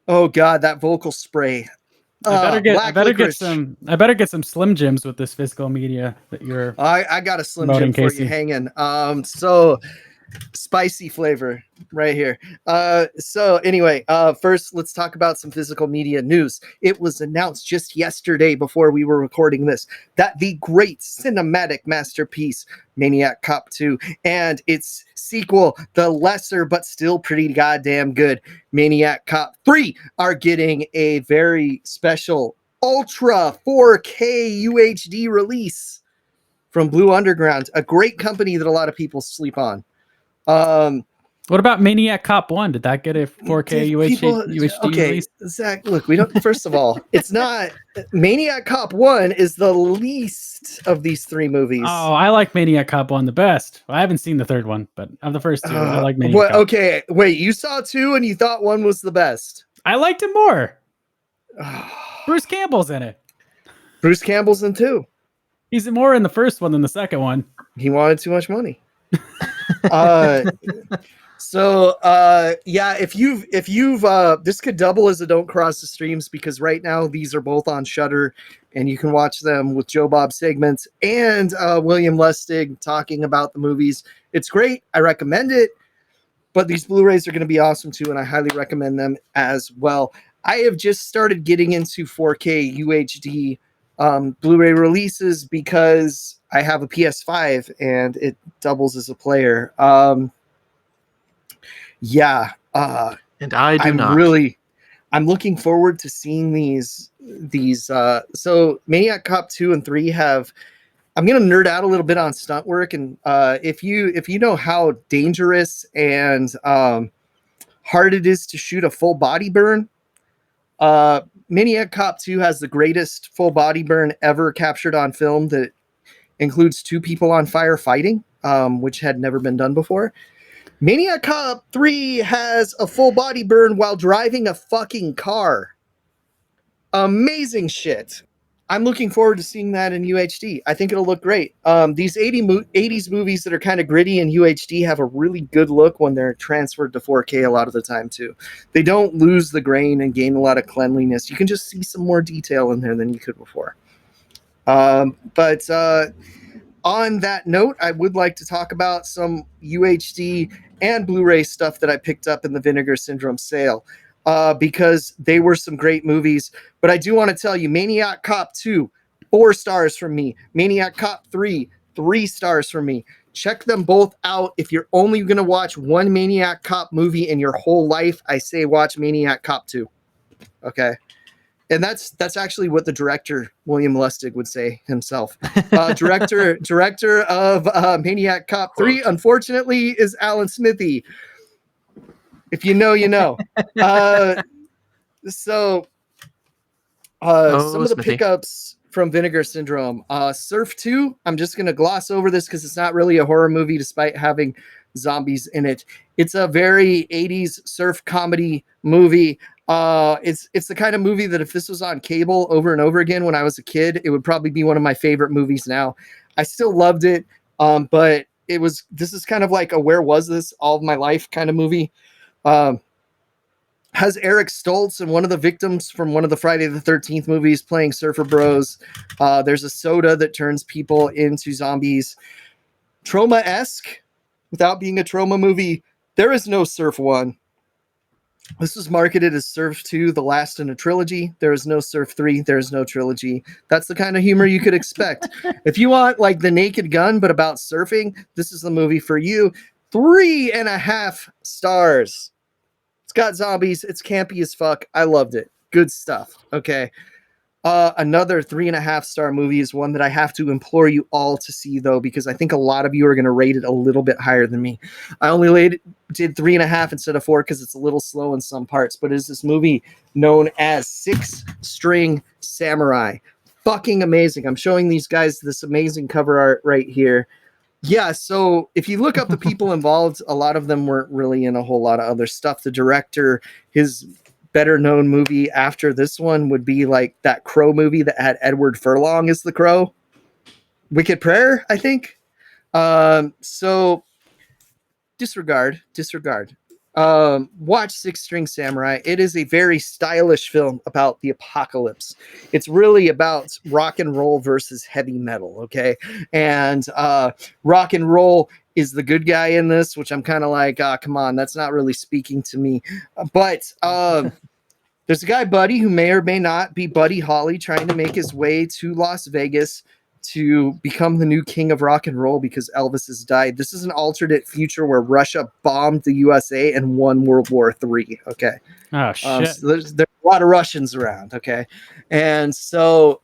Oh god, that vocal spray. I better get some Slim Jims with this physical media that you're. I got a Slim Jim for you hanging. So spicy flavor right here. So anyway, first let's talk about some physical media news. It was announced just yesterday before we were recording this that the great cinematic masterpiece Maniac Cop 2 and its sequel, the lesser but still pretty goddamn good Maniac Cop 3 are getting a very special Ultra 4K UHD release. from Blue Underground, a great company that a lot of people sleep on. What about Maniac Cop 1? Did that get a 4K UHD release? Zach, look, we don't. First of all, it's not. Maniac Cop 1 is the least of these three movies. Oh, I like Maniac Cop 1 the best. I haven't seen the third one, but of the first two, I like Maniac Cop. Okay, wait, you saw 2 and you thought 1 was the best. I liked it more. Bruce Campbell's in it. Bruce Campbell's in 2. He's more in the first one than the second one. He wanted too much money. Yeah, if you've this could double as a Don't Cross the Streams, because right now these are both on Shudder and you can watch them with Joe Bob segments and William Lustig talking about the movies. It's great. I recommend it, but these Blu-rays are going to be awesome too, and I highly recommend them as well. I have just started getting into 4K UHD Blu-ray releases because I have a PS5 and it doubles as a player. And I do not. I'm looking forward to seeing these. So Maniac Cop 2 and 3 have. I'm gonna nerd out a little bit on stunt work, and if you know how dangerous and hard it is to shoot a full body burn, Maniac Cop 2 has the greatest full body burn ever captured on film that includes 2 people on fire fighting, which had never been done before. Maniac Cop 3 has a full body burn while driving a fucking car. Amazing shit. I'm looking forward to seeing that in UHD. I think it'll look great. These 80s movies that are kind of gritty in UHD have a really good look when they're transferred to 4K a lot of the time too. They don't lose the grain and gain a lot of cleanliness. You can just see some more detail in there than you could before. But on that note, I would like to talk about some UHD and Blu-ray stuff that I picked up in the Vinegar Syndrome sale, because they were some great movies. But I do want to tell you, Maniac Cop 2, 4 stars from me. Maniac Cop 3, 3 stars from me. Check them both out. If you're only going to watch one Maniac Cop movie in your whole life, I say watch Maniac Cop 2. Okay? And that's actually what the director, William Lustig, would say himself. Director of Maniac Cop 3, unfortunately, is Alan Smithy. If you know, you know. Some of the pickups from Vinegar Syndrome. Surf 2, I'm just going to gloss over this because it's not really a horror movie despite having zombies in it. It's a very 80s surf comedy movie. It's the kind of movie that if this was on cable over and over again when I was a kid, it would probably be one of my favorite movies now. I still loved it, but this is kind of like a where was this all of my life kind of movie. Has Eric Stoltz and one of the victims from one of the Friday the 13th movies playing Surfer Bros. There's a soda that turns people into zombies. Trauma-esque, without being a trauma movie, there is no Surf 1. This was marketed as Surf 2, the last in a trilogy. There is no Surf 3. There is no trilogy. That's the kind of humor you could expect. If you want like The Naked Gun, but about surfing, this is the movie for you. 3.5 stars. It's got zombies. It's campy as fuck. I loved it. Good stuff. Okay. Another 3.5 star movie is one that I have to implore you all to see, though, because I think a lot of you are going to rate it a little bit higher than me. I only did 3.5 instead of 4 because it's a little slow in some parts, but it's this movie known as Six String Samurai. Fucking amazing. I'm showing these guys this amazing cover art right here. Yeah, so if you look up the people involved, a lot of them weren't really in a whole lot of other stuff. The director, his better known movie after this one would be like that Crow movie that had Edward Furlong as the Crow. Wicked Prayer, I think. So disregard. Watch Six String Samurai. It is a very stylish film about the apocalypse. It's really about rock and roll versus heavy metal, okay? And rock and roll is the good guy in this, which I'm kind of like, come on, that's not really speaking to me. But there's a guy, Buddy, who may or may not be Buddy Holly, trying to make his way to Las Vegas to become the new king of rock and roll because Elvis has died. This is an alternate future where Russia bombed the USA and won World War III. Okay. Oh, shit. So there's a lot of Russians around. Okay. And so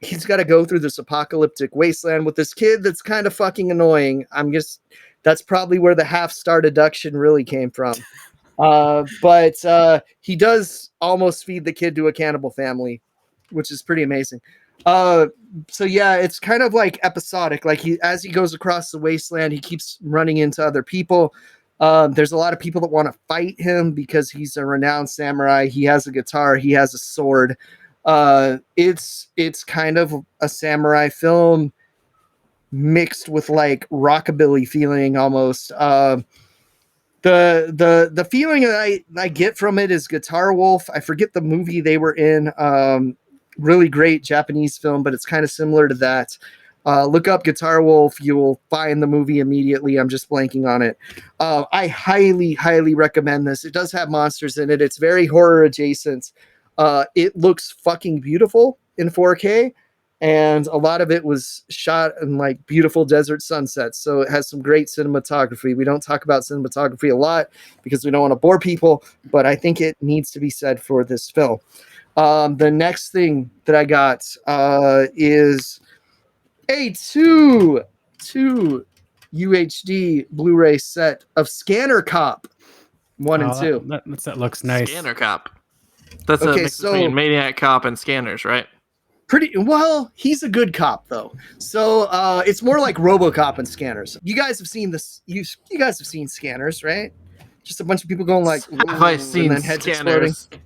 he's got to go through this apocalyptic wasteland with this kid that's kind of fucking annoying. That's probably where the half-star deduction really came from. But he does almost feed the kid to a cannibal family, which is pretty amazing. So yeah, it's kind of like episodic. Like as he goes across the wasteland, he keeps running into other people. There's a lot of people that want to fight him because he's a renowned samurai. He has a guitar. He has a sword. It's kind of a samurai film mixed with like rockabilly feeling almost. The feeling that I get from it is Guitar Wolf. I forget the movie they were in. Really great Japanese film, but it's kind of similar to that. Look up Guitar Wolf. You will find the movie immediately. I'm just blanking on it. I highly recommend this. It does have monsters in it. It's very horror adjacent. It looks fucking beautiful in 4K. And a lot of it was shot in like beautiful desert sunsets. So it has some great cinematography. We don't talk about cinematography a lot because we don't want to bore people, but I think it needs to be said for this film. The next thing that I got is a two UHD Blu-ray set of Scanner Cop 1 and 2. That looks nice. Scanner Cop. That's a mix between Maniac Cop and Scanners, right? Pretty well. He's a good cop though, so it's more like RoboCop and Scanners. You guys have seen this. You guys have seen Scanners, right? Just a bunch of people going like, "Have I seen and then heads Scanners?" Exploding.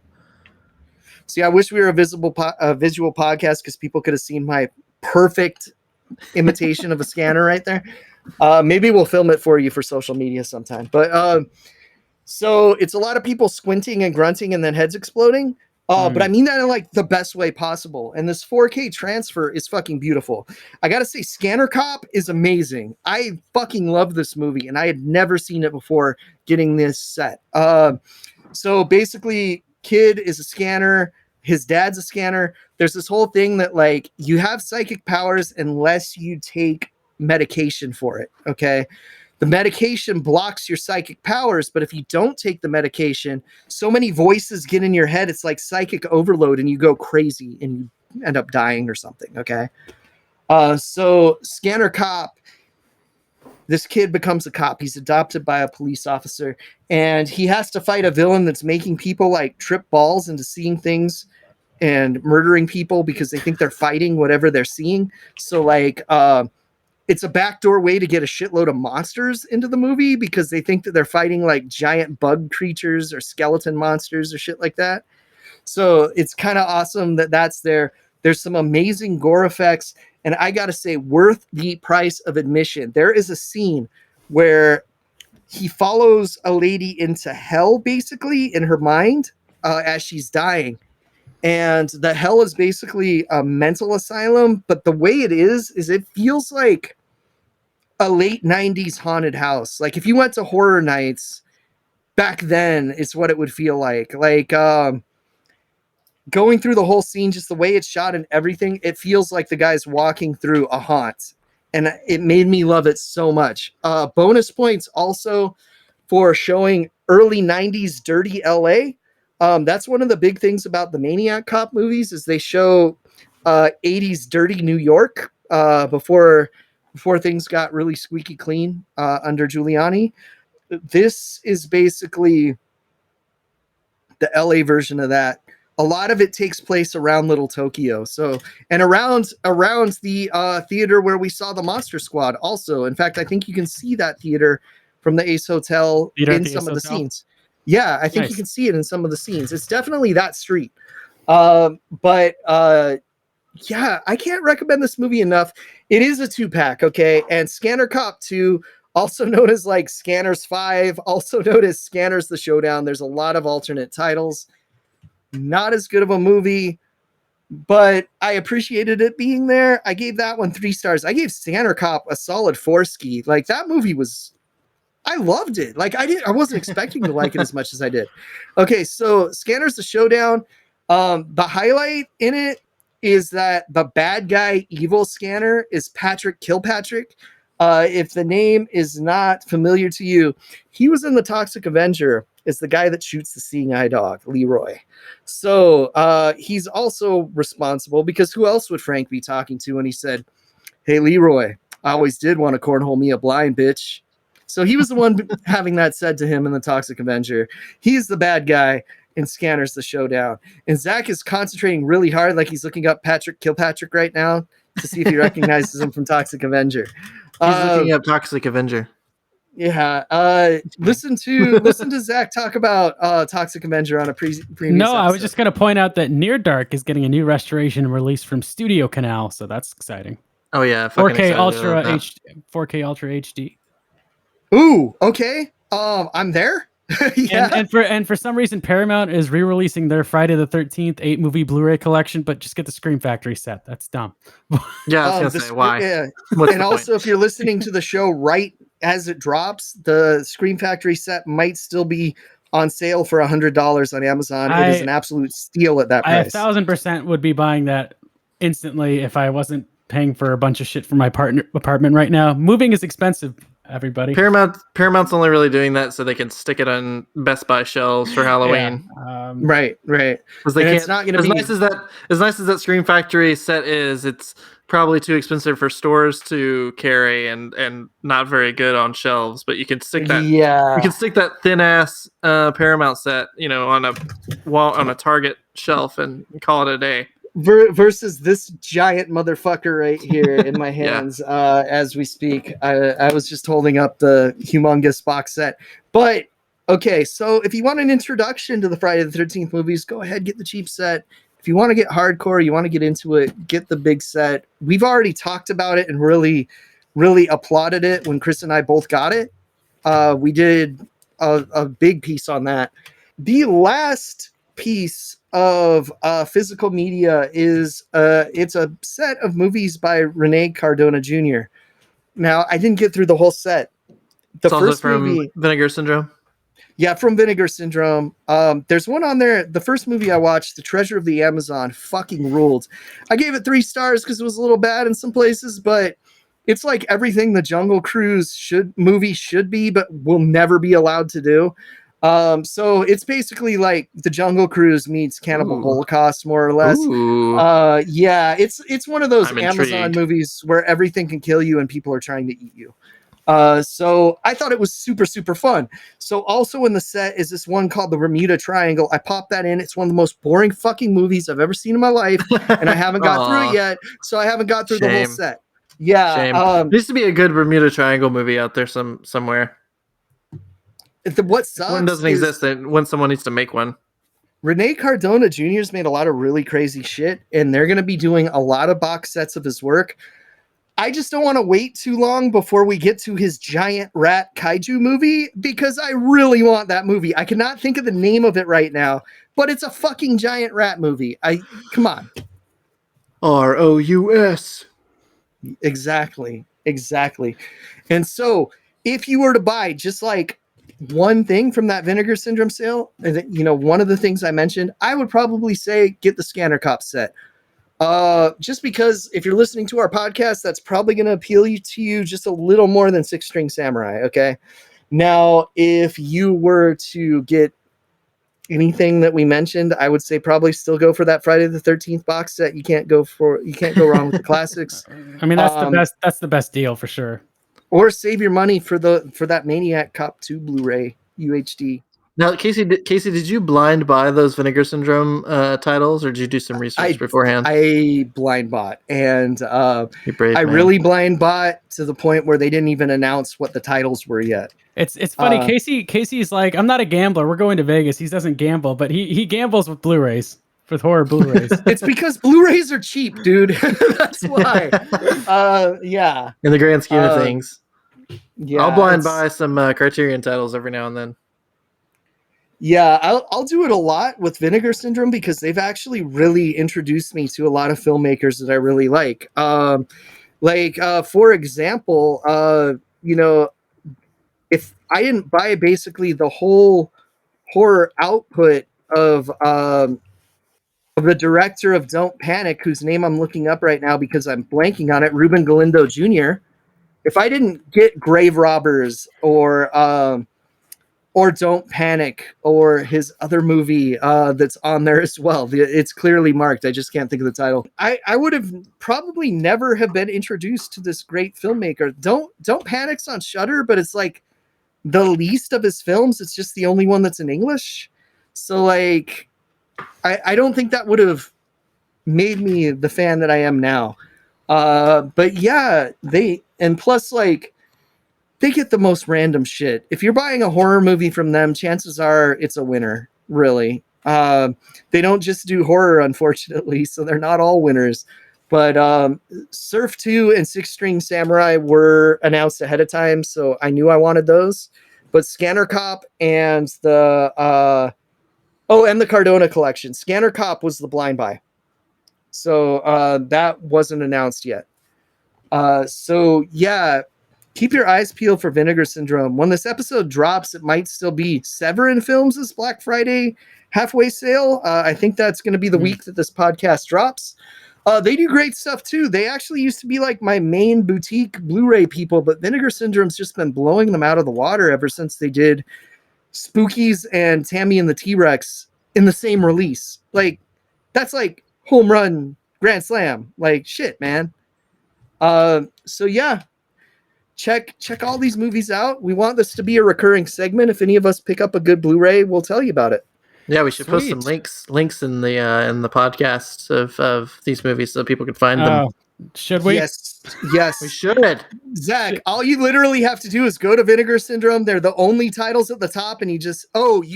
See, I wish we were a visual podcast because people could have seen my perfect imitation of a scanner right there. Maybe we'll film it for you for social media sometime. But so it's a lot of people squinting and grunting and then heads exploding. But I mean that in like the best way possible. And this 4K transfer is fucking beautiful. I gotta say, Scanner Cop is amazing. I fucking love this movie, and I had never seen it before getting this set. So basically, kid is a scanner. His dad's a scanner. There's this whole thing that like you have psychic powers unless you take medication for it. Okay. The medication blocks your psychic powers, but if you don't take the medication, so many voices get in your head. It's like psychic overload and you go crazy and you end up dying or something. Okay. So Scanner Cop, this kid becomes a cop. He's adopted by a police officer and he has to fight a villain that's making people like trip balls into seeing things and murdering people because they think they're fighting whatever they're seeing. So like, it's a backdoor way to get a shitload of monsters into the movie because they think that they're fighting like giant bug creatures or skeleton monsters or shit like that. So it's kind of awesome that that's there. There's some amazing gore effects. And I got to say, worth the price of admission. There is a scene where he follows a lady into hell, basically, in her mind as she's dying. And the hell is basically a mental asylum. But the way it is it feels like a late 90s haunted house. Like if you went to horror nights back then, it's what it would feel like. Like going through the whole scene, just the way it's shot and everything, it feels like the guy's walking through a haunt. And it made me love it so much. Bonus points also for showing early 90s dirty LA. That's one of the big things about the Maniac Cop movies is they show 80s dirty New York before things got really squeaky clean under Giuliani. This is basically the LA version of that. A lot of it takes place around Little Tokyo. So, and around the theater where we saw the Monster Squad also. In fact, I think you can see that theater from the Ace Hotel in some of the scenes. Yeah, I think you can see it in some of the scenes. It's definitely that street. But yeah, I can't recommend this movie enough. It is a 2-pack, okay? And Scanner Cop 2, also known as like Scanners 5, also known as Scanners the Showdown. There's a lot of alternate titles. Not as good of a movie, but I appreciated it being there. I gave that one 3 stars. I gave Scanner Cop a solid 4 ski. Like that movie was, I loved it. Like I wasn't expecting to like it as much as I did. Okay, so Scanners the Showdown. The highlight in it is that the bad guy evil scanner is Patrick Kilpatrick. If the name is not familiar to you, he was in The Toxic Avenger as the guy that shoots the seeing eye dog, Leroy. So he's also responsible, because who else would Frank be talking to when he said, "Hey, Leroy, I always did want to cornhole me a blind bitch." So he was the one having that said to him in The Toxic Avenger. He's the bad guy in Scanners the Showdown. And Zach is concentrating really hard, like he's looking up Patrick Kilpatrick right now to see if he recognizes him from Toxic Avenger. He's looking up Toxic Avenger. Yeah. Listen to Zach talk about Toxic Avenger on a previous No, episode. I was just going to point out that Near Dark is getting a new restoration and release from Studio Canal, so that's exciting. Oh yeah, 4K Ultra HD. 4K Ultra HD. Ooh, okay. I'm there. Yeah. And for some reason, Paramount is re-releasing their Friday the 13th 8-movie Blu-ray collection, but just get the Scream Factory set. That's dumb. Yeah, I was gonna say why. Yeah. What's And the also, point? if you're listening to the show right as it drops, the Scream Factory set might still be on sale for $100 on Amazon. It is an absolute steal at that price. I 1000% would be buying that instantly if I wasn't paying for a bunch of shit for my apartment right now. Moving is expensive, everybody. Paramount's only really doing that so they can stick it on Best Buy shelves for Halloween. Yeah, right. Because they can't. It's not going to be nice as that Scream Factory set is. It's probably too expensive for stores to carry and not very good on shelves. But you can stick that. Yeah. You can stick that thin ass Paramount set, on a wall on a Target shelf and call it a day. Versus this giant motherfucker right here in my hands as we speak. I was just holding up the humongous box set. But okay, so if you want an introduction to the Friday the 13th movies, go ahead, get the cheap set. If you want to get hardcore, you want to get into it, get the big set. We've already talked about it and really, really applauded it when Chris and I both got it. We did a big piece on that. The last piece of physical media is it's a set of movies by Rene Cardona Jr. Now, I didn't get through the whole set. The first movie, Vinegar Syndrome. Yeah, from Vinegar Syndrome. There's one on there. The first movie I watched, The Treasure of the Amazon, fucking ruled. I gave it 3 stars because it was a little bad in some places, but it's like everything the Jungle Cruise movie should be, but will never be allowed to do. So it's basically like the Jungle Cruise meets Cannibal Holocaust, more or less. Yeah, it's one of those Amazon movies where everything can kill you and people are trying to eat you. So I thought it was super, super fun. So also in the set is this one called the Bermuda Triangle. I popped that in. It's one of the most boring fucking movies I've ever seen in my life, and I haven't got through it yet. So I haven't got through the whole set. Yeah, there needs to be a good Bermuda Triangle movie out there somewhere. What sucks? One doesn't exist. When someone needs to make one. Rene Cardona Jr.'s made a lot of really crazy shit, and they're going to be doing a lot of box sets of his work. I just don't want to wait too long before we get to his giant rat kaiju movie, because I really want that movie. I cannot think of the name of it right now, but it's a fucking giant rat movie. Come on. ROUS. Exactly. And so if you were to buy just like one thing from that Vinegar Syndrome sale, one of the things I mentioned, I would probably say get the Scanner Cop set. Just because if you're listening to our podcast, that's probably going to appeal to you just a little more than Six String Samurai. Okay. Now, if you were to get anything that we mentioned, I would say probably still go for that Friday the 13th box set. You can't go wrong with the classics. I mean, that's the best deal for sure. Or save your money for that Maniac Cop 2 Blu-ray UHD. Now, Casey, did you blind buy those Vinegar Syndrome titles, or did you do some research beforehand? I blind bought, and really blind bought to the point where they didn't even announce what the titles were yet. It's funny. Casey's like, I'm not a gambler. We're going to Vegas. He doesn't gamble, but he gambles with Blu-rays, with horror Blu-rays. It's because Blu-rays are cheap, dude. That's why. Yeah. In the grand scheme of things, yeah, I'll blind buy some Criterion titles every now and then. Yeah, I'll do it a lot with Vinegar Syndrome because they've actually really introduced me to a lot of filmmakers that I really like. For example, if I didn't buy basically the whole horror output of the director of Don't Panic, whose name I'm looking up right now because I'm blanking on it, Ruben Galindo Jr., if I didn't get Grave Robbers or Don't Panic or his other movie that's on there as well. It's clearly marked. I just can't think of the title. I would have probably never have been introduced to this great filmmaker. Don't Panic's on Shudder, but it's like the least of his films. It's just the only one that's in English. So like, I don't think that would have made me the fan that I am now. But yeah, plus like, they get the most random shit. If you're buying a horror movie from them, chances are it's a winner, really. They don't just do horror, unfortunately, so they're not all winners. But Surf 2 and Six String Samurai were announced ahead of time, so I knew I wanted those. But Scanner Cop and the Cardona collection. Scanner Cop was the blind buy. So that wasn't announced yet. So yeah, keep your eyes peeled for Vinegar Syndrome. When this episode drops, it might still be Severin Films' Black Friday halfway sale. I think that's going to be the week that this podcast drops. They do great stuff too. They actually used to be like my main boutique Blu-ray people, but Vinegar Syndrome's just been blowing them out of the water ever since they did Spookies and Tammy and the T-Rex in the same release. Like, that's like home run grand slam. Like, shit, man. So yeah. Check all these movies out. We want this to be a recurring segment. If any of us pick up a good Blu-ray, we'll tell you about it. Yeah, we should post some links in the podcast of these movies so people can find them. Should we? Yes, we should. Zach, all you literally have to do is go to Vinegar Syndrome. They're the only titles at the top, and you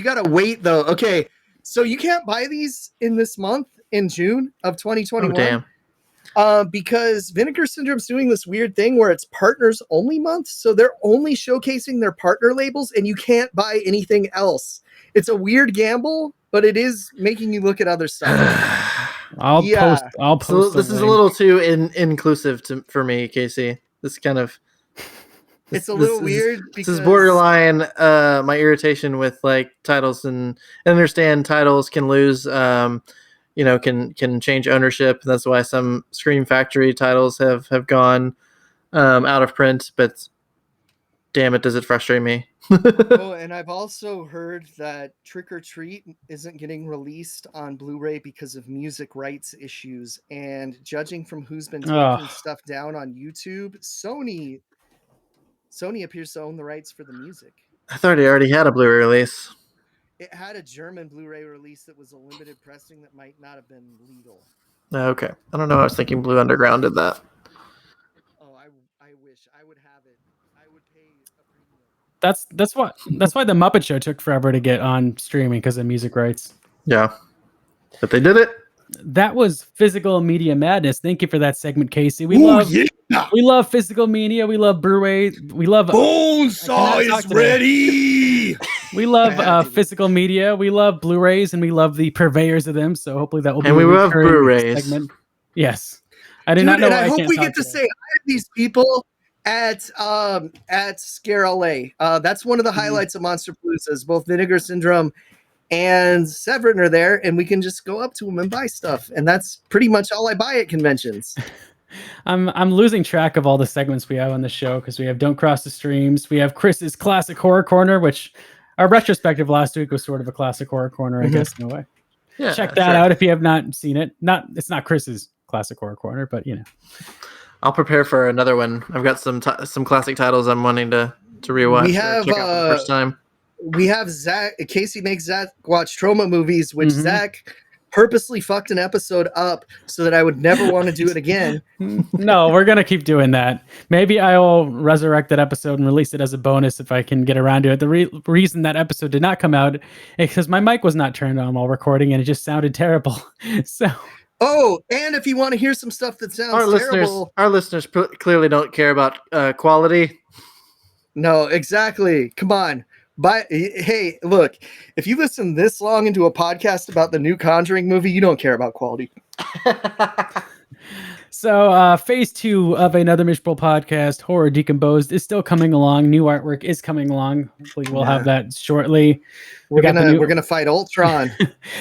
gotta wait though. Okay, so you can't buy these in this month in June of 2021. Oh, damn. Because Vinegar Syndrome's doing this weird thing where it's partners only month. So they're only showcasing their partner labels and you can't buy anything else. It's a weird gamble, but it is making you look at other stuff. I'll post. So this is a little too inclusive for me, Casey. This kind of... It's a little weird. This is borderline my irritation with like titles and understand titles can lose... can change ownership. That's why some Scream Factory titles have gone out of print, but damn it, does it frustrate me. And I've also heard that Trick or Treat isn't getting released on Blu-ray because of music rights issues. And judging from who's been taking stuff down on YouTube, Sony appears to own the rights for the music. I thought he already had a Blu-ray release. It had a German Blu-ray release that was a limited pressing that might not have been legal. Okay. I don't know. I was thinking Blue Underground did that. Oh, I wish I would have it. I would pay a premium. That's why the Muppet Show took forever to get on streaming because of music rights. Yeah. But they did it. That was Physical Media Madness. Thank you for that segment, Casey. We love physical media. We love Blu-ray. We love Bonesaw is ready. We love physical media. We love Blu-rays, and we love the purveyors of them. So hopefully that will be. And we love Blu-rays. Segment. Yes, I did not know. And I hope we get to say hi to these people at Scare LA. That's one of the highlights of Monster Palooza. Both Vinegar Syndrome and Severin are there, and we can just go up to them and buy stuff. And that's pretty much all I buy at conventions. I'm losing track of all the segments we have on the show because we have Don't Cross the Streams. We have Chris's Classic Horror Corner, which our retrospective last week was sort of a classic horror corner, I guess, in a way. Yeah, check that out if you have not seen it. It's not Chris's Classic Horror Corner, but I'll prepare for another one. I've got some classic titles I'm wanting to rewatch. We have check out for the first time. We have Zach. Casey makes Zach watch trauma movies, which Zach purposely fucked an episode up so that I would never want to do it again. No, we're going to keep doing that. Maybe I will resurrect that episode and release it as a bonus if I can get around to it. The reason that episode did not come out is because my mic was not turned on while recording and it just sounded terrible. So. Oh, and if you want to hear some stuff that sounds terrible. Our listeners clearly don't care about quality. No, exactly. Come on. But hey, look, if you listen this long into a podcast about the new Conjuring movie, you don't care about quality. So phase 2 of Another Mishable podcast, Horror Decomposed, is still coming along. New artwork is coming along. Hopefully we'll have that shortly. We're gonna fight Ultron.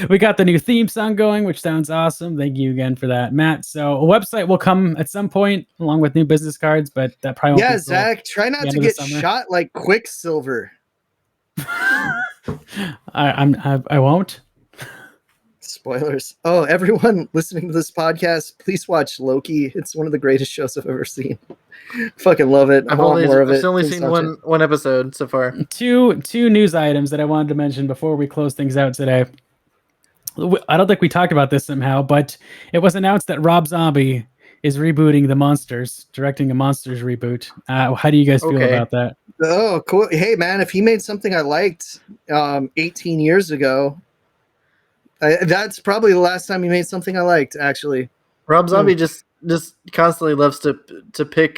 We got the new theme song going, which sounds awesome. Thank you again for that, Matt. So a website will come at some point along with new business cards, but that probably won't be Zach, try not to get shot like Quicksilver. I won't. Spoilers. Oh, everyone listening to this podcast, please watch Loki. It's one of the greatest shows I've ever seen. Fucking love it. I've only seen one episode so far. Two news items that I wanted to mention before we close things out today. I don't think we talked about this somehow, but it was announced that Rob Zombie is rebooting The Monsters, directing a Monsters reboot. How do you guys feel about that? Oh, cool. Hey, man, if he made something I liked 18 years ago, that's probably the last time he made something I liked, actually. Rob Zombie just constantly loves to pick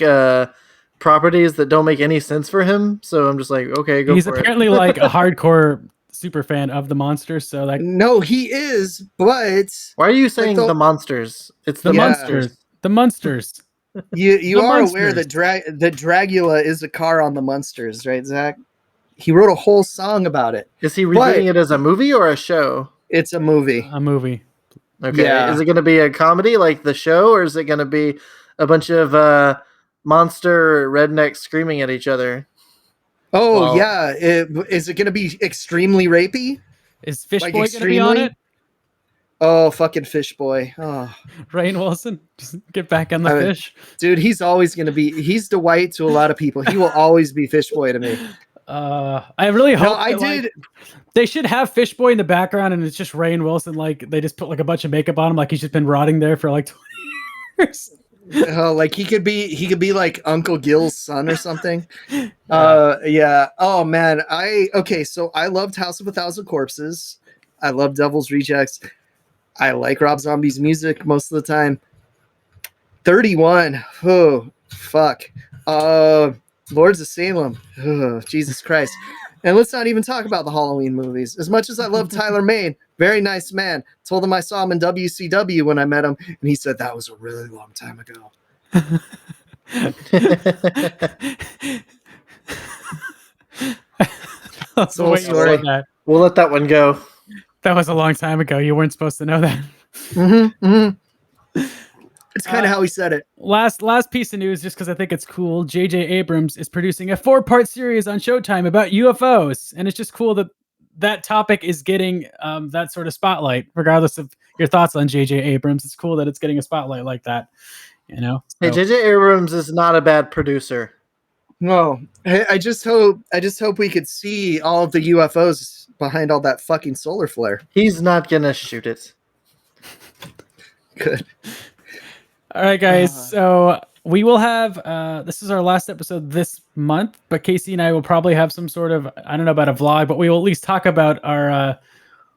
properties that don't make any sense for him. So I'm just like, okay, go. He's apparently like a hardcore super fan of the Monsters. So like, no, he is. But why are you saying the Monsters? It's the Monsters. The Monsters. You are aware that Dragula is a car on the Monsters, right, Zach? He wrote a whole song about it. Is he rebooting it as a movie or a show? It's a movie. A movie. Okay. Yeah. Is it going to be a comedy like the show, or is it going to be a bunch of monster rednecks screaming at each other? Oh, yeah. Is it going to be extremely rapey? Is Fish Boy going to be on it? Oh, fucking Fish Boy. Oh. Rainn Wilson. Just get back on the fish. Dude, he's always going to be... He's Dwight to a lot of people. He will always be Fish Boy to me. I really hope they should have Fish Boy in the background and it's just Rainn Wilson, like they just put like a bunch of makeup on him, like he's just been rotting there for like 20 years. Like he could be like Uncle Gil's son or something. Yeah. Oh man. So I loved House of a Thousand Corpses. I love Devil's Rejects. I like Rob Zombie's music most of the time. 31. Oh fuck. Lords of Salem. Oh, Jesus Christ. And let's not even talk about the Halloween movies. As much as I love Tyler Mane, very nice man. Told him I saw him in WCW when I met him, and he said that was a really long time ago. That's the way you said that. We'll let that one go. That was a long time ago. You weren't supposed to know that. Mm-hmm, mm-hmm. It's kind of how he said it. Last piece of news, just because I think it's cool. J.J. Abrams is producing a 4-part series on Showtime about UFOs, and it's just cool that topic is getting that sort of spotlight. Regardless of your thoughts on J.J. Abrams, it's cool that it's getting a spotlight like that. You know. So. Hey, J.J. Abrams is not a bad producer. No, I just hope we could see all of the UFOs behind all that fucking solar flare. He's not gonna shoot it. Good. All right, guys. So we will have this is our last episode this month, but Casey and I will probably have some sort of, I don't know about a vlog, but we will at least talk about our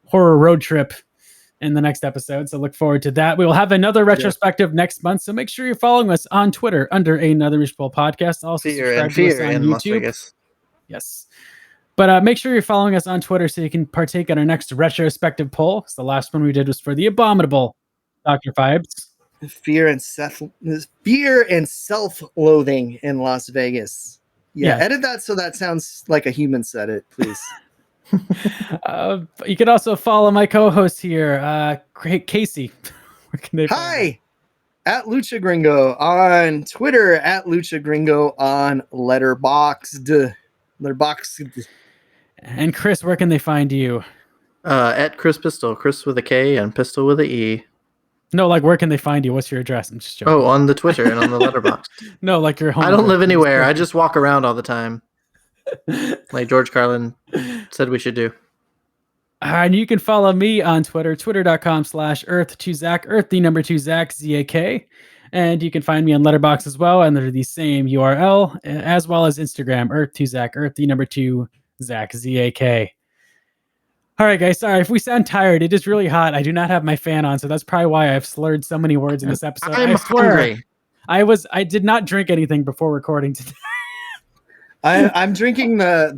horror road trip in the next episode. So look forward to that. We will have another retrospective next month. So make sure you're following us on Twitter under Another Mishable Podcast. Also subscribe to us on YouTube. Yes. But make sure you're following us on Twitter so you can partake in our next retrospective poll. Because the last one we did was for the abominable Dr. Vibes. Fear and self-loathing in Las Vegas. Yeah, edit that so that sounds like a human said it, please. You can also follow my co-host here, Casey. Where can they Hi, at Lucha Gringo on Twitter, at Lucha Gringo on Letterboxd. And Chris, where can they find you? At Chris Pistol, Chris with a K and Pistol with a E. No, like where can they find you? What's your address? I'm just joking. Oh, on the Twitter and on the Letterboxd. No, like your home. I don't live anywhere. I just walk around all the time. Like George Carlin said we should do. And you can follow me on Twitter, twitter.com/Earth2Zach, Earth the number 2 Zach, Z-A-K. And you can find me on Letterboxd as well under the same URL, as well as Instagram, Earth2Zach, Earth the number 2 Zach, Z-A-K. All right, guys. Sorry if we sound tired. It is really hot. I do not have my fan on, so that's probably why I've slurred so many words in this episode. I swear, hungry. I did not drink anything before recording today. I'm drinking the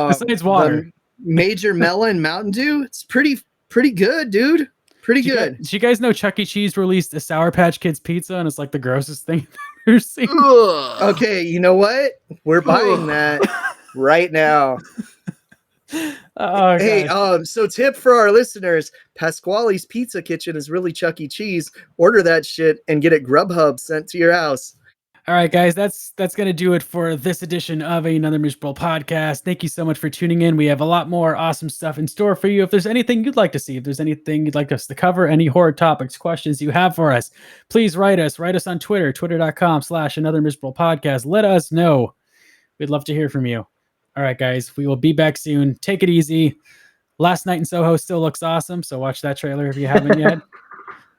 besides water, the Major Melon Mountain Dew. It's pretty good, dude. Pretty good. Did you guys know Chuck E. Cheese released a Sour Patch Kids pizza, and it's like the grossest thing I've ever seen? Okay, you know what? We're buying that right now. Oh, hey, so tip for our listeners: Pasquale's Pizza Kitchen is really Chuck E. Cheese. Order that shit and get it Grubhub sent to your house. All right, guys, that's gonna do it for this edition of Another Miserable Podcast. Thank you so much for tuning in. We have a lot more awesome stuff in store for you. If there's anything you'd like to see, if there's anything you'd like us to cover, any horror topics, questions you have for us, please write us. Write us on Twitter, twitter.com/Another Miserable Podcast. Let us know. We'd love to hear from you. All right, guys, we will be back soon. Take it easy. Last Night in Soho still looks awesome, so watch that trailer if you haven't yet.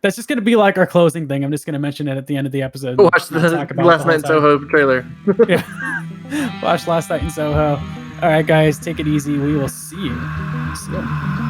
That's just going to be like our closing thing. I'm just going to mention it at the end of the episode. Watch the Last Night in Soho trailer. Yeah. Watch Last Night in Soho. All right, guys, take it easy. We will see you soon.